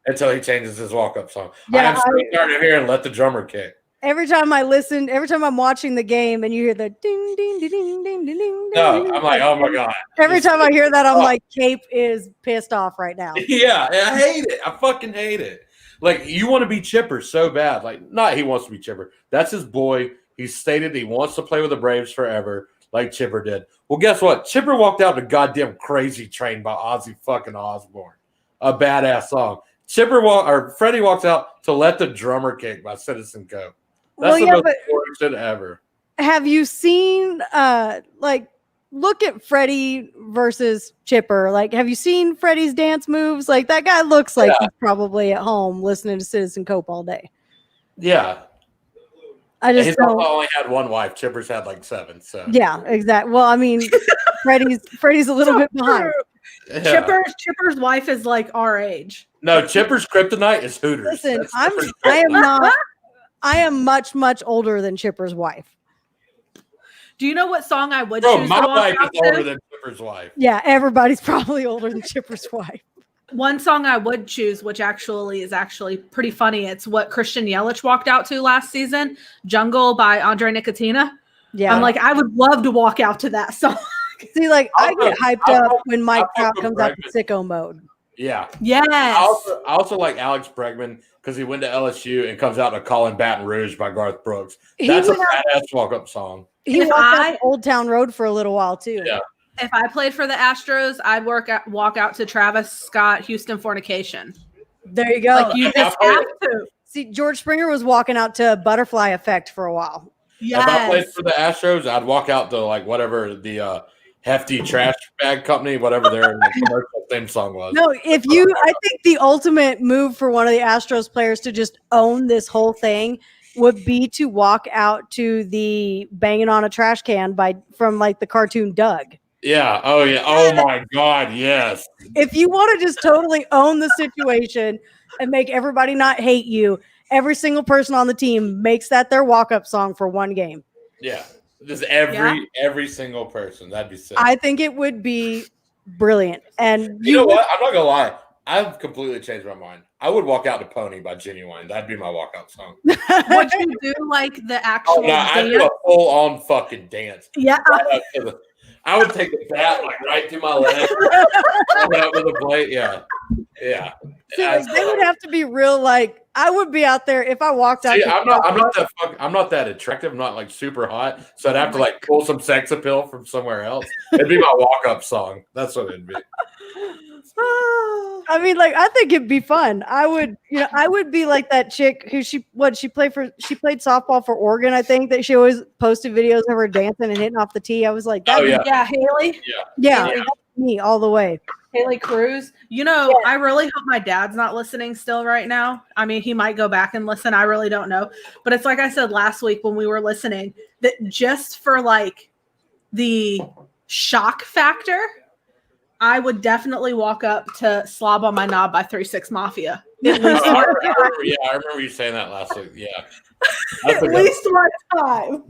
until he changes his walk-up song. Yeah, I'm starting to hear and let the drummer kick. Every time I'm watching the game and you hear the ding, ding, ding, ding, ding, ding, ding. No, I'm like, oh my God. Every time I hear that, I'm like, Cape is pissed off right now. Yeah, I hate it. I fucking hate it. Like, you want to be Chipper so bad. Like, not he wants to be Chipper. That's his boy. He stated he wants to play with the Braves forever, like Chipper did. Well, guess what? Chipper walked out in a goddamn Crazy Train by Ozzy fucking Osbourne. A badass song. Freddie walks out to Let the Drummer Kick by Citizen Cope. That's the most important shit ever. Have you seen look at Freddie versus Chipper? Like, have you seen Freddie's dance moves? Like, that guy looks like he's probably at home listening to Citizen Cope all day. Yeah. He's only had one wife. Chipper's had like 7. So yeah, exactly. Well, I mean, Freddie's a little bit behind. Yeah. Chipper's wife is like our age. No, Chipper's kryptonite is Hooters. Listen, I am much, much older than Chipper's wife. Do you know what song I would choose? My wife is older than Chipper's wife. Yeah, everybody's probably older than Chipper's wife. One song I would choose, which is pretty funny. It's what Christian Yelich walked out to last season, Jungle by Andre Nicotina. Yeah. I'm like, I would love to walk out to that song. See, like, I get hyped up when Mike Trout comes out to sicko mode. Yeah. Yes. I also like Alex Bregman because he went to LSU and comes out to Call in Baton Rouge by Garth Brooks. That's a badass walk-up song. He walked out Old Town Road for a little while, too. Yeah. If I played for the Astros, I'd walk out to Travis Scott, Houston Fornication. There you go. Like, you just have to. See, George Springer was walking out to Butterfly Effect for a while. Yes. If I played for the Astros, I'd walk out to like whatever the hefty trash bag company, whatever their commercial theme song was. No, I think the ultimate move for one of the Astros players to just own this whole thing would be to walk out to the Banging on a Trash Can from like the cartoon Doug. Yeah. Oh, yeah. Oh, my God. Yes. If you want to just totally own the situation, and make everybody not hate you. Every single person on the team makes that their walk-up song for one game. Yeah. Just every single person. That'd be sick. I think it would be brilliant. And you know what? I'm not gonna lie. I've completely changed my mind. I would walk out to Pony by Genuine. That'd be my walkout song. Would you do like the actual? Oh no, I'd do a full on fucking dance. Yeah. I would take the bat like right to my leg, up with a plate. Yeah. See, like, they would have to be real. Like I would be out there if I walked out. See, I'm not that attractive. I'm not like super hot, so I'd have to like pull some sex appeal from somewhere else. It'd be my walk up song. That's what it'd be. I mean, like I think it'd be fun. I would be like that chick who she played softball for Oregon. I think that she always posted videos of her dancing and hitting off the tee. I was like, yeah, Haley. Yeah. That's me all the way. Haley Cruz. I really hope my dad's not listening still right now. I mean, he might go back and listen. I really don't know. But it's like I said last week when we were listening, that just for like the shock factor, I would definitely walk up to Slob on My Knob by 3-6 Mafia. I remember you saying that last week. Yeah. At least one time.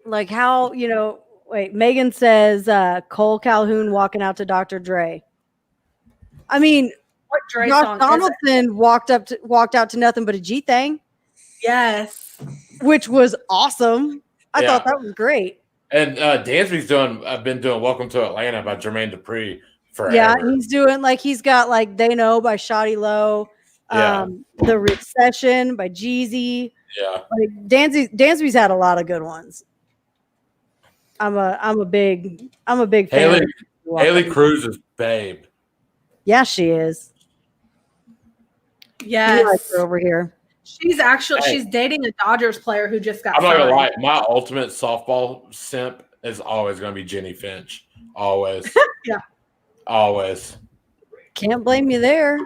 Like how, wait, Megan says Cole Calhoun walking out to Dr. Dre. I mean, what Dre Josh song Donaldson walked out to Nothing But a G Thing. Yes. Which was awesome. I thought that was great. And Dansby's I've been doing Welcome to Atlanta by Jermaine Dupri forever. Yeah, he's got like They Know by Shoddy Low, The Recession by Jeezy. Yeah. Like Dansby's had a lot of good ones. I'm a big fan. Haley Cruz is babe. Yeah, she is. Yes. Like her over here. She's dating a Dodgers player who just got I'm not signed. gonna lie, my ultimate softball simp is always gonna be Jenny Finch. Always. Yeah. Always. Can't blame you there.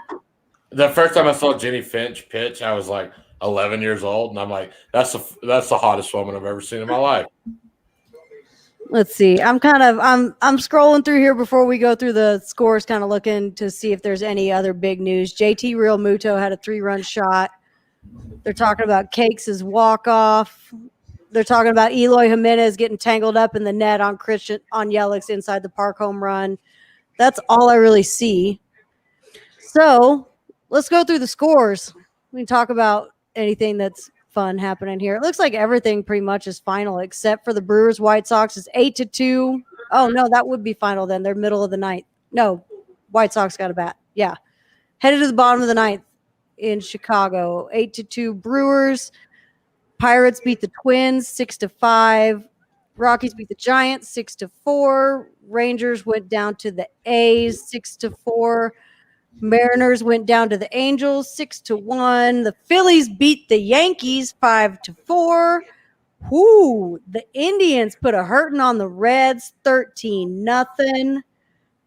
The first time I saw Jenny Finch pitch, I was like 11 years old, and I'm like, that's the hottest woman I've ever seen in my life. Let's see. I'm scrolling through here before we go through the scores, kind of looking to see if there's any other big news. JT Real Muto had a 3-run shot. They're talking about Cakes' walk-off. They're talking about Eloy Jimenez getting tangled up in the net on Yelich inside the park home run. That's all I really see. So let's go through the scores. We can talk about anything that's fun happening here. It looks like everything pretty much is final except for the Brewers White Sox is 8-2. Oh no, that would be final then. They're middle of the ninth. No, White Sox got a bat. Yeah. Headed to the bottom of the ninth in Chicago. 8-2 Brewers. Pirates beat the Twins 6-5. Rockies beat the Giants 6-4. Rangers went down to the A's 6-4. Mariners went down to the Angels 6-1. The Phillies beat the Yankees 5-4. Whoo! The Indians put a hurting on the Reds 13-0.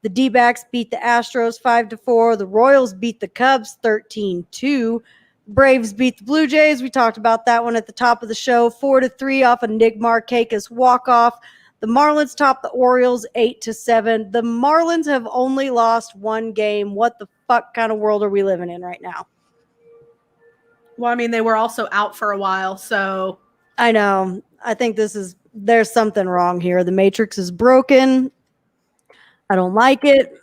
The D-backs beat the Astros 5-4. The Royals beat the Cubs 13-2. Braves beat the Blue Jays. We talked about that one at the top of the show. 4-3 off of Nick Markakis walk-off. The Marlins topped the Orioles 8-7. The Marlins have only lost one game. What the fuck kind of world are we living in right now? Well, I mean, they were also out for a while, so. I know. I think there's something wrong here. The Matrix is broken. I don't like it.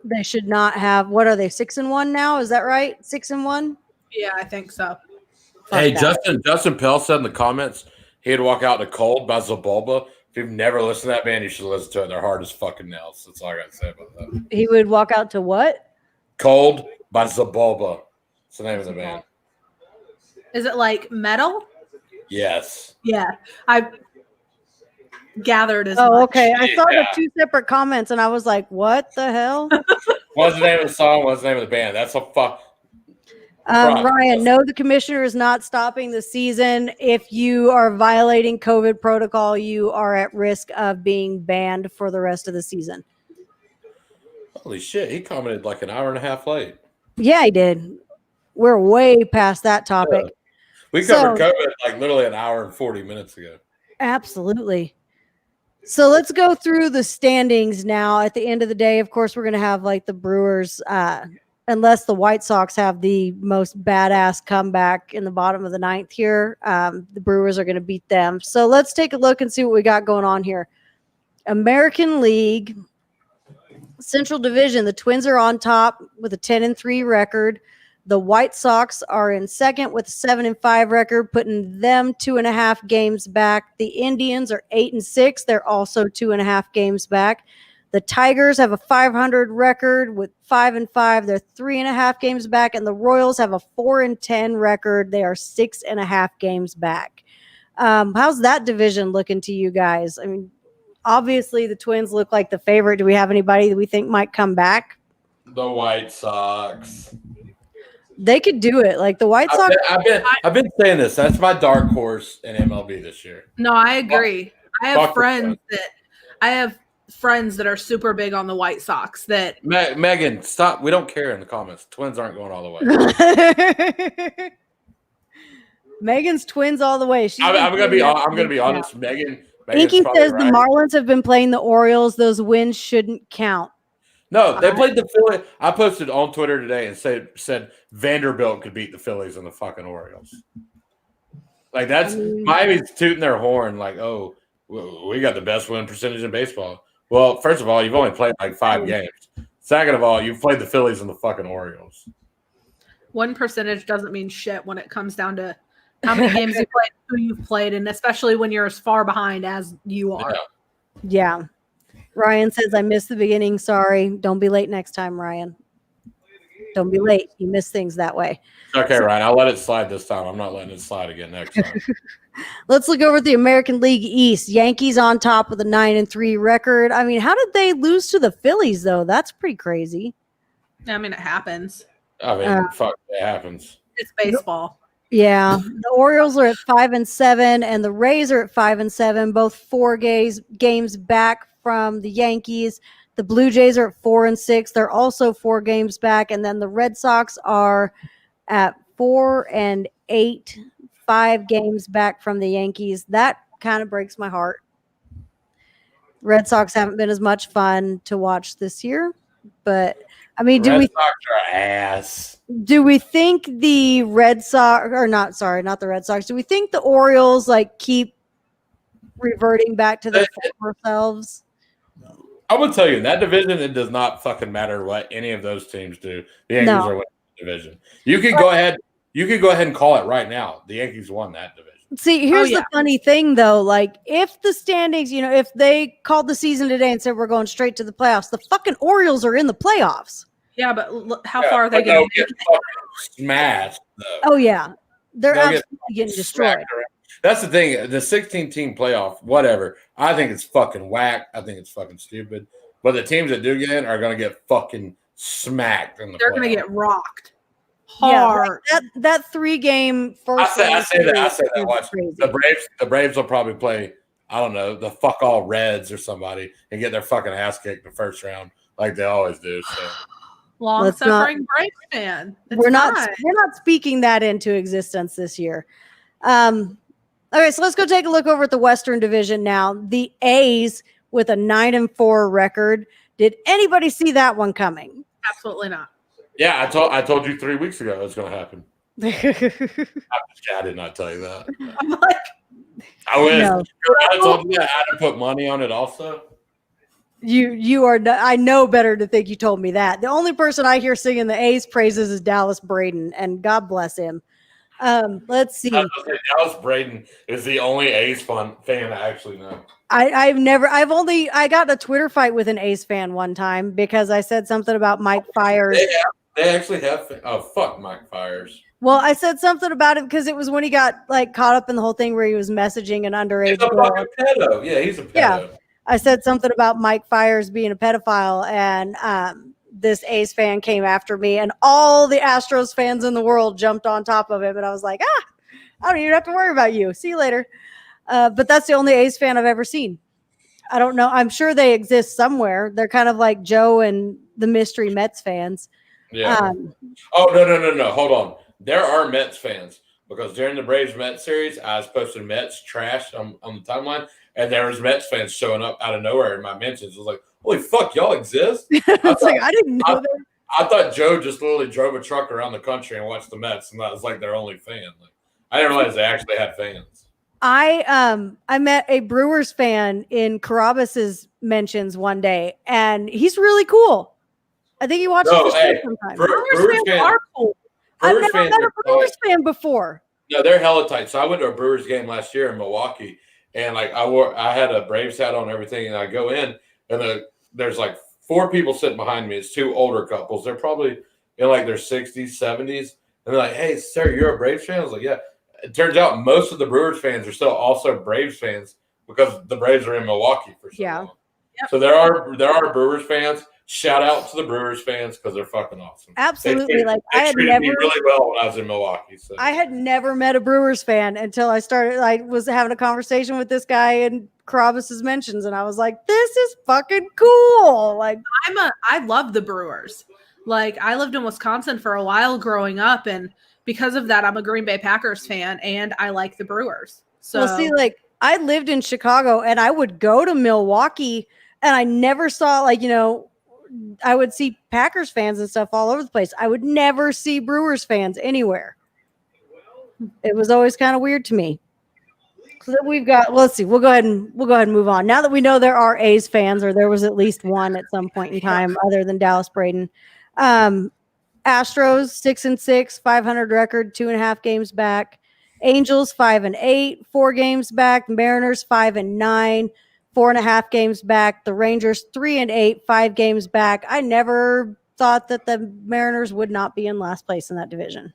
They should not have, what are they, 6-1 now? Is that right? 6-1? Yeah, I think so. Hey, Justin Pell said in the comments he'd walk out to Cold by Zabulba. If you've never listened to that band, you should listen to it. They're hard as fucking nails. That's all I got to say about that. He would walk out to what? Cold by Zabulba. It's the name of the band. Is it like metal? Yes. Yeah. I gathered as much. Oh, okay. I saw the 2 separate comments and I was like, what the hell? What's the name of the song? What's the name of the band? That's a fuck. Ryan, no, the commissioner is not stopping the season. If you are violating COVID protocol, you are at risk of being banned for the rest of the season. Holy shit. He commented like an hour and a half late. Yeah, he did. We're way past that topic. Yeah. We covered COVID like literally an hour and 40 minutes ago. Absolutely. So let's go through the standings now. At the end of the day, of course, we're going to have like the Brewers unless the White Sox have the most badass comeback in the bottom of the ninth here. The Brewers are going to beat them. So let's take a look and see what we got going on here. American League Central Division, the Twins are on top with a 10-3 record. The White Sox are in second with a 7-5 record, putting them 2.5 games back. The Indians are 8-6. They're also 2.5 games back. The Tigers have a 500 record with 5-5. They're 3.5 games back. And the Royals have a 4-10 record. They are 6.5 games back. How's that division looking to you guys? I mean, obviously the Twins look like the favorite. Do we have anybody that we think might come back? The White Sox. They could do it. Like the White Sox. I've been saying this. That's my dark horse in MLB this year. No, I agree. I have friends that are super big on the White Sox. That Megan, stop. We don't care in the comments. Twins aren't going all the way. Megan's Twins all the way. I'm gonna be honest. Megan Inky says right. The Marlins have been playing the Orioles. Those wins shouldn't count. No, they played the Phillies. I posted on Twitter today and said Vanderbilt could beat the Phillies and the fucking Orioles. Like Miami's tooting their horn like, oh, we got the best win percentage in baseball. Well, first of all, you've only played like 5 games. Second of all, you've played the Phillies and the fucking Orioles. Win percentage doesn't mean shit when it comes down to how many games you played, who you've played, and especially when you're as far behind as you are. Yeah. Ryan says, I missed the beginning. Sorry. Don't be late next time, Ryan. Don't be late. You miss things that way. Okay, Ryan. I'll let it slide this time. I'm not letting it slide again next time. Let's look over at the American League East. Yankees on top with a 9-3 record. I mean, how did they lose to the Phillies, though? That's pretty crazy. I mean, it happens. I mean, fuck, it happens. It's baseball. Yeah. The Orioles are at 5-7, and the Rays are at 5-7, both 4 games back from the Yankees. The Blue Jays are at 4-6. They're also 4 games back. And then the Red Sox are at 4-8, 5 games back from the Yankees. That kind of breaks my heart. Red Sox haven't been as much fun to watch this year. But, I mean, Red Sox are ass. Do we think the Red Sox, or not the Red Sox, do we think the Orioles, like, keep reverting back to their former selves? I'm gonna tell you, in that division, it does not fucking matter what any of those teams do. The Yankees are winning the division. You could go ahead and call it right now. The Yankees won that division. See, here's the funny thing, though. Like, if the standings, if they called the season today and said we're going straight to the playoffs, the fucking Orioles are in the playoffs. Yeah, but how far are they going to get smashed? Though. Oh yeah, they're absolutely getting destroyed. That's the thing. The 16-team playoff, whatever. I think it's fucking whack. I think it's fucking stupid. But the teams that do get in are going to get fucking smacked in the They're playoffs. going to get rocked hard. Yeah, that 3-game first. I say that. Watch the Braves will probably play. I don't know, the fuck all Reds or somebody and get their fucking ass kicked in the first round like they always do. So. Long-suffering Braves fan. We're not speaking that into existence this year. Okay, so let's go take a look over at the Western Division now. The A's with a 9-4 record. Did anybody see that one coming? Absolutely not. Yeah, I told you 3 weeks ago it was going to happen. I did not tell you that. I'm like, I wish. No. I told you that I had to put money on it also. You are. I know better to think you told me that. The only person I hear singing the A's praises is Dallas Braden, and God bless him. Let's see. Dallas Braden is the only A's fan I actually know. I got in a Twitter fight with an A's fan one time because I said something about Mike Fiers. They actually have. Oh, fuck Mike Fiers. Well, I said something about it because it was when he got like caught up in the whole thing where he was messaging an underage. He's a fucking pedo. Yeah, he's a pedo. Yeah. I said something about Mike Fiers being a pedophile, and this A's fan came after me, and all the Astros fans in the world jumped on top of him, and I was like, I don't even have to worry about you. See you later. But that's the only A's fan I've ever seen. I don't know. I'm sure they exist somewhere. They're kind of like Joe and the mystery Mets fans. Yeah. No. Hold on. There are Mets fans because during the Braves-Mets series, I was posting Mets trash on the timeline, and there was Mets fans showing up out of nowhere in my mentions. I was like, holy fuck, y'all exist? I was like, I didn't know that. I thought Joe just literally drove a truck around the country and watched the Mets, and that was like their only fan. Like, I didn't realize they actually had fans. I met a Brewers fan in Carabas's mentions one day, and he's really cool. I think he watches the show sometimes. Brewers fans are cool. I've never met a Brewers fan before. No, they're hella tight. So I went to a Brewers game last year in Milwaukee, and like I had a Braves hat on and everything, and I go in, and there's like 4 people sitting behind me. It's 2 older couples. They're probably in like their 60s, 70s, and they're like, "Hey, sir, you're a Braves fan?" I was like, "Yeah." It turns out most of the Brewers fans are still also Braves fans because the Braves are in Milwaukee for so long. Yep. So there are Brewers fans. Shout out to the Brewers fans because they're fucking awesome. Absolutely. They treated me really well when I was in Milwaukee. So I had never met a Brewers fan until I was having a conversation with this guy in Carabas's mentions, and I was like, "This is fucking cool!" Like, I love the Brewers. Like, I lived in Wisconsin for a while growing up, and because of that, I'm a Green Bay Packers fan, and I like the Brewers. So, well, see, like, I lived in Chicago, and I would go to Milwaukee, and I never saw, like, I would see Packers fans and stuff all over the place. I would never see Brewers fans anywhere. It was always kind of weird to me. So we've got, let's see, we'll go ahead and move on. Now that we know there are A's fans, or there was at least one at some point in time, other than Dallas Braden. Astros 6-6, 500 record, 2.5 games back. Angels 5-8, 4 games back. Mariners 5-9. 4.5 games back. The Rangers 3-8, 5 games back. I never thought that the Mariners would not be in last place in that division.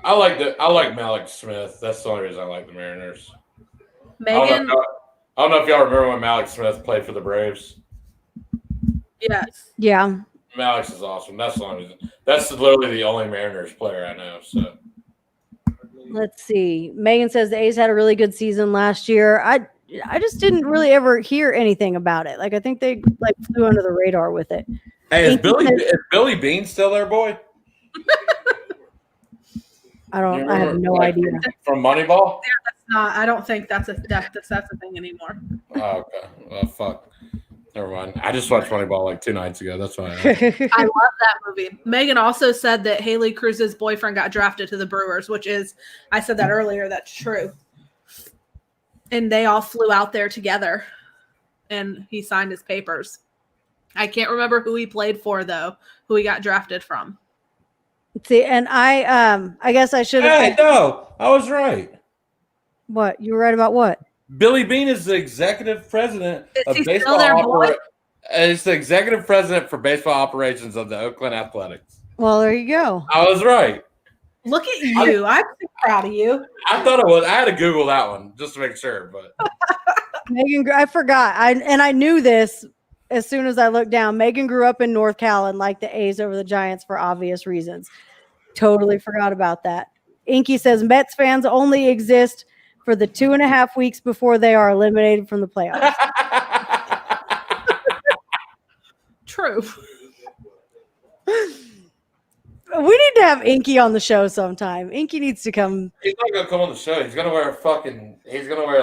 I like Malik Smith. That's the only reason I like the Mariners. Megan, I don't know if y'all remember when Malik Smith played for the Braves. Yes. Yeah. Malik is awesome. That's the only reason. That's literally the only Mariners player I know. So let's see. Megan says the A's had a really good season last year. I just didn't really ever hear anything about it. Like, I think they flew under the radar with it. Hey, is Billy Bean still there, boy? I have no idea. From Moneyball? Yeah, that's not. I don't think that's a thing anymore. Oh, okay. Well, fuck. Never mind. I just watched Moneyball like 2 nights ago. That's why. I love that movie. Megan also said that Haley Cruz's boyfriend got drafted to the Brewers, which is, I said that earlier. That's true. And they all flew out there together, and he signed his papers. I can't remember who he played for, though, who he got drafted from. See, and I guess I should have. Hey, no, I was right. What? You were right about what? Billy Bean is the executive president of baseball operations. He's the executive president for baseball operations of the Oakland Athletics. Well, there you go. I was right. Look at you. I'm so proud of you. I thought it was. I had to Google that one just to make sure. But Megan, I forgot. I knew this as soon as I looked down. Megan grew up in North Cal and liked the A's over the Giants for obvious reasons. Totally forgot about that. Inky says Mets fans only exist for the 2.5 weeks before they are eliminated from the playoffs. True. We need to have Inky on the show sometime. Inky needs to come. He's not gonna come on the show. He's gonna wear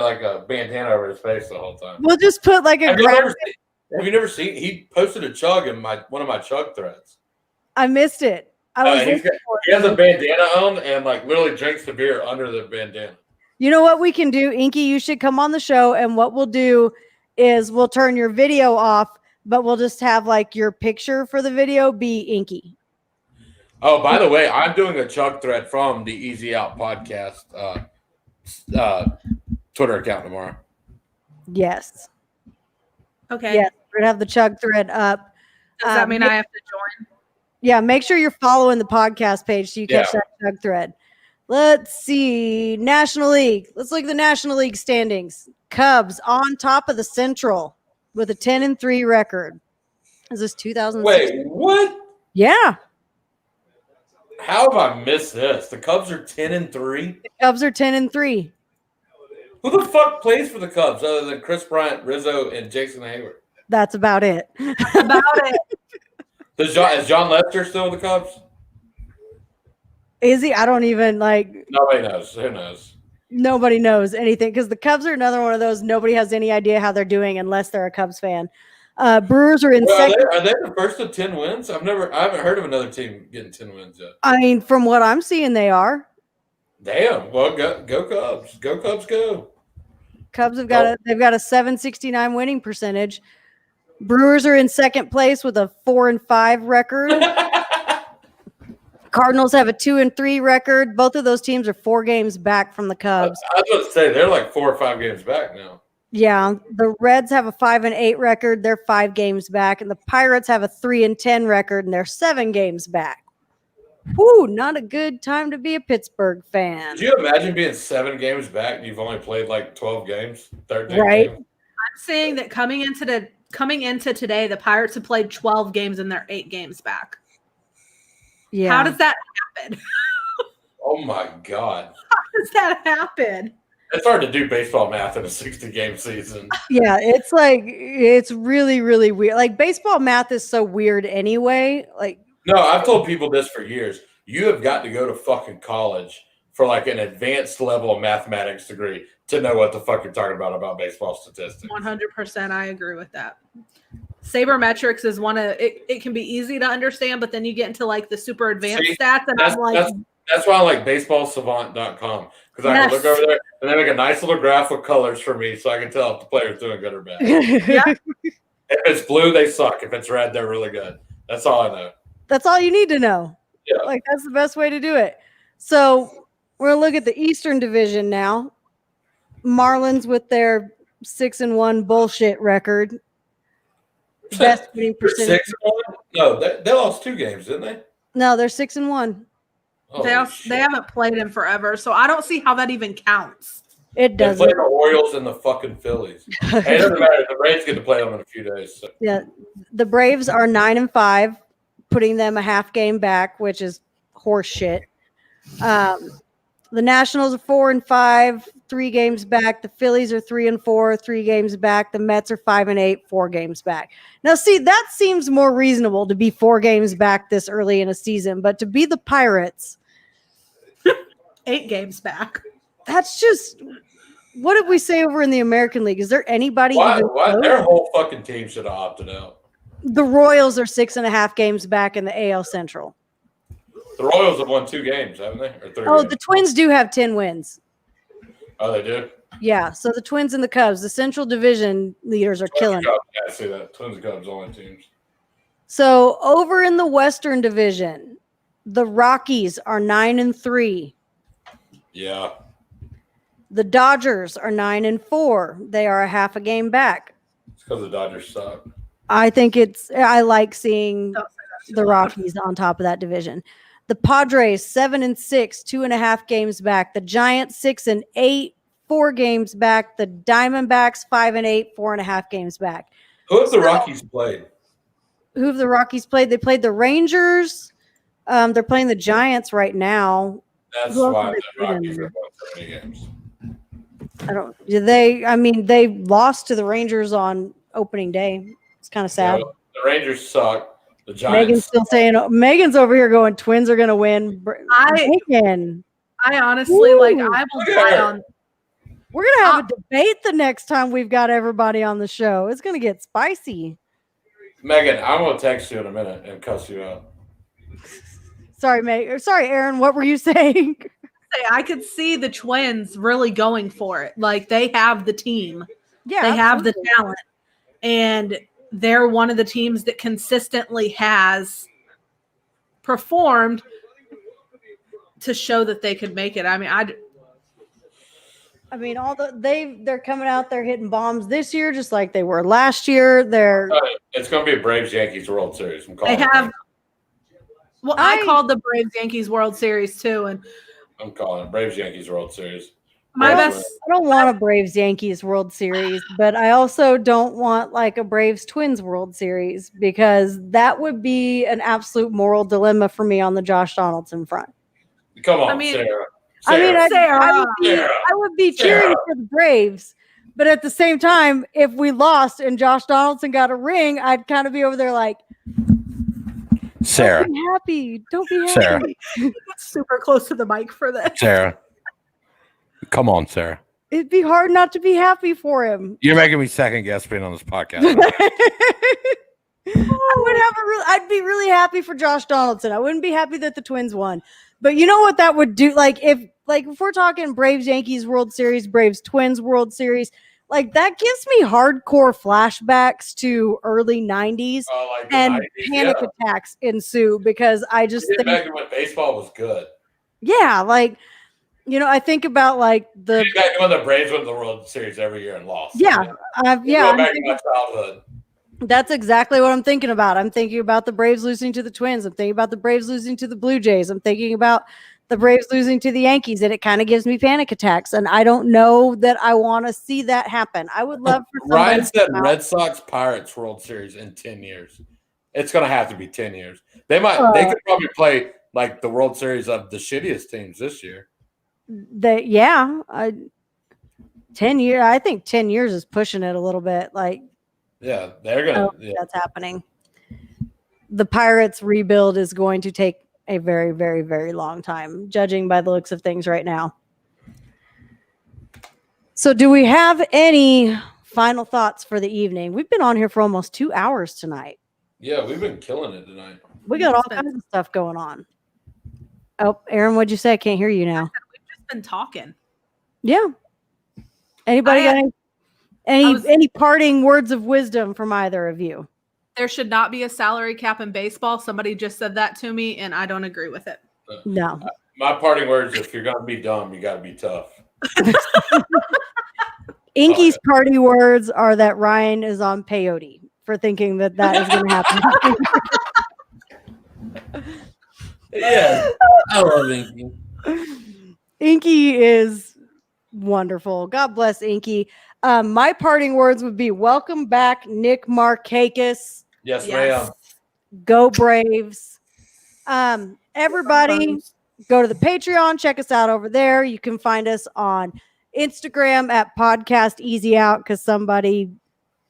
like a bandana over his face the whole time. We'll just put like a. Have you never seen? He posted a chug in one of my chug threads. I missed it. He has a bandana on and like literally drinks the beer under the bandana. You know what we can do, Inky? You should come on the show, and what we'll do is we'll turn your video off, but we'll just have like your picture for the video be Inky. Oh, by the way, I'm doing a chug thread from the Easy Out podcast Twitter account tomorrow. Yes. Okay. Yes, we're gonna have the chug thread up. Does that mean I have to join? Yeah, make sure you're following the podcast page so you catch that chug thread. Let's see. National League. Let's look at the National League standings. Cubs on top of the Central with a 10-3 record. Is this 2006? Wait, what? Yeah. How have I missed this? The Cubs are 10-3. The Cubs are 10-3. Who the fuck plays for the Cubs other than Chris Bryant, Rizzo, and Jason Hayward? That's about it. About it. Is John Lester still with the Cubs? Is he? I don't even like. Nobody knows. Who knows? Nobody knows anything because the Cubs are another one of those nobody has any idea how they're doing unless they're a Cubs fan. Brewers are in Well, second. are they the first of 10 wins? I haven't heard of another team getting 10 wins yet. I mean, from what I'm seeing, they are. Damn. Well, go Cubs. Go Cubs, go. Cubs have got they've got a 769 winning percentage. Brewers are in second place with a 4-5 record. Cardinals have a 2-3 record. Both of those teams are 4 games back from the Cubs. I was about to say they're like 4 or 5 games back now. Yeah, the Reds have a 5-8 record. They're 5 games back, and the Pirates have a 3-10 record, and they're 7 games back. Whew, not a good time to be a Pittsburgh fan. Could you imagine being 7 games back and you've only played like 12 games, 13 Right. games? I'm saying that coming into today, the Pirates have played 12 games and they're 8 games back. Yeah. How does that happen? Oh my God. How does that happen? It's hard to do baseball math in a 60-game season. Yeah, it's really, really weird. Like baseball math is so weird anyway. Like, No, I've told people this for years. You have got to go to fucking college for like an advanced level of mathematics degree to know what the fuck you're talking about baseball statistics. 100%, I agree with that. Sabermetrics is one of it can be easy to understand, but then you get into like the super advanced stats, and I'm like, that's why I like baseballsavant.com, because I can look over there and they make a nice little graph with colors for me so I can tell if the player's doing good or bad. yeah. If it's blue, they suck. If it's red, they're really good. That's all I know. that's all you need to know. Yeah. Like that's the best way to do it. So we're gonna look at the Eastern Division now. Marlins with their 6-1 bullshit record. Best winning They're percentage. 6-1? No, they lost 2 games, didn't they? No, they're 6-1. They haven't played in forever, so I don't see how that even counts. It They doesn't. play the Orioles and the fucking Phillies. Hey, it doesn't matter. The Braves get to play them in a few days. So. Yeah, the Braves are 9-5, putting them a half game back, which is horse shit. The Nationals are 4-5, 3 games back. The Phillies are 3-4, 3 games back. The Mets are 5-8, 4 games back. Now, see, that seems more reasonable to be 4 games back this early in a season, but to be the Pirates, 8 games back. that's just what did we say over in the American League? Is there anybody? Why close? their whole fucking team should have opted out. The Royals are 6.5 games back in the AL Central. The Royals have won 2 games, haven't they? Or 3 Oh, games? the Twins do have 10 wins. Oh, they do? Yeah, so the Twins and the Cubs, the Central Division leaders are killing it. Yeah, I see that. Twins and Cubs only teams. So over in the Western Division, the Rockies are 9-3. Yeah. The Dodgers are 9-4. They are a half a game back. It's because the Dodgers suck. I like seeing the Rockies on top of that division. The Padres 7-6, 2.5 games back. The Giants 6-8, 4 games back. The Diamondbacks 5-8, 4.5 games back. Who have the Rockies played? Who have the Rockies played? They played the Rangers. They're playing the Giants right now. That's Who else why have the they played Rockies in have won so many games. They lost to the Rangers on opening day. It's kind of sad. You know, the Rangers suck. The Giants. Megan's still saying Megan's over here going Twins are going to win. Megan, I honestly Woo. like I will die on. we're going to have a debate the next time we've got everybody on the show. It's going to get spicy. Megan, I'm going to text you in a minute and cuss you out. Sorry, Erin. What were you saying? I could see the Twins really going for it. Like they have the team. Yeah, They have the absolutely. talent. And they're one of the teams that consistently has performed to show that they could make it. I mean, they're coming out, they're hitting bombs this year just like they were last year. It's going to be a Braves-Yankees World Series. I called the Braves-Yankees World Series too, and I'm calling it Braves-Yankees World Series. I don't want a Braves Yankees World Series, but I also don't want like a Braves Twins World Series because that would be an absolute moral dilemma for me on the Josh Donaldson front. Come on, Sarah. I would be cheering for the Braves, but at the same time, if we lost and Josh Donaldson got a ring, I'd kind of be over there like, Sarah. Don't be happy. Don't be happy. Sarah. super close to the mic for this. Sarah. Come on, Sarah. It'd be hard not to be happy for him. You're making me second guess being on this podcast. I'd be really happy for Josh Donaldson. I wouldn't be happy that the Twins won. But you know what that would do? If we're talking Braves Yankees World Series, Braves Twins World Series, that gives me hardcore flashbacks to early 90s and 90s, panic attacks ensue because I just think back when baseball was good. Yeah, I think about Back when the Braves won the World Series every year and lost. Yeah, Back in my childhood. That's exactly what I'm thinking about. I'm thinking about the Braves losing to the Twins. I'm thinking about the Braves losing to the Blue Jays. I'm thinking about the Braves losing to the Yankees, and it kind of gives me panic attacks. And I don't know that I want to see that happen. I would love for Ryan said Red Sox Pirates World Series in 10 years. It's going to have to be 10 years. They could probably play the World Series of the shittiest teams this year. 10 years. I think 10 years is pushing it a little bit. Yeah, they're gonna. That's happening. The Pirates rebuild is going to take a very, very, very long time, judging by the looks of things right now. So, do we have any final thoughts for the evening? We've been on here for almost 2 hours tonight. Yeah, we've been killing it tonight. We got all kinds of stuff going on. Oh, Erin, what'd you say? I can't hear you now. We've just been talking. Yeah. Anybody got any parting words of wisdom from either of you? There should not be a salary cap in baseball. Somebody just said that to me, and I don't agree with it. No. My parting words: if you're gonna be dumb, you got to be tough. Inky's party words are that Ryan is on peyote for thinking that is going to happen. Yeah, I love Inky. Inky is wonderful. God bless Inky. My parting words would be welcome back, Nick Markakis. Yes, ma'am. Go Braves. Everybody go to the Patreon. Check us out over there. You can find us on Instagram at Podcast Easy Out because somebody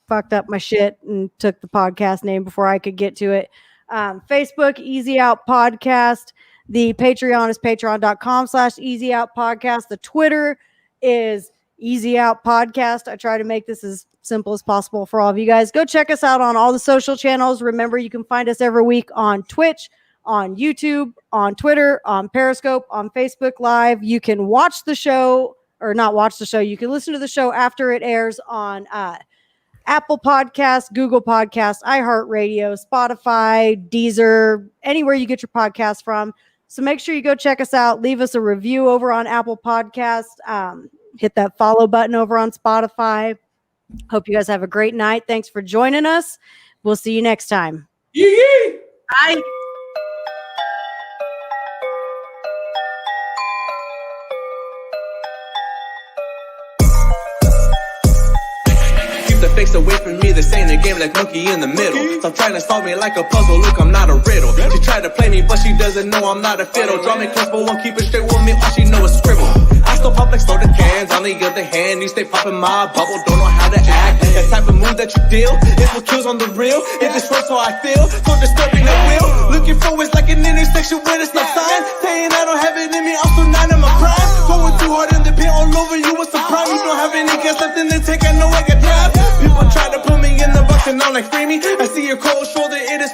fucked up my shit and took the podcast name before I could get to it. Facebook, Easy Out Podcast. The Patreon is patreon.com/Easy Out Podcast. The Twitter is Easy Out Podcast. I try to make this as simple as possible for all of you guys. Go check us out on all the social channels. Remember, you can find us every week on Twitch, on YouTube, on Twitter, on Periscope, on Facebook Live. You can watch the show, or not watch the show. You can listen to the show after it airs on Apple Podcasts, Google Podcasts, iHeartRadio, Spotify, Deezer, anywhere you get your podcast from. So make sure you go check us out. Leave us a review over on Apple Podcasts. Hit that follow button over on Spotify. Hope you guys have a great night. Thanks for joining us. We'll see you next time. Yee! Bye. Fakes away from me, this ain't a game like monkey in the middle. Stop trying to solve me like a puzzle, look, I'm not a riddle. She tried to play me, but she doesn't know I'm not a fiddle. Draw me close, but won't keep it straight with me, all she know is scribble. I still pop like soda cans, on the other hand, you stay popping my bubble, don't know how to act. That type of move that you deal, is what kills on the real. It destroys how I feel, so disturbing at will. Looking for it's like an intersection with a stop sign. Saying I don't have it in me, I'm still not in my prime. Going too hard in the paint all over you, what's the problem? You don't have any gas left in the tank, I know I got drive. People try to put me in the box and I'm like, free me. I see your cold shoulder, it is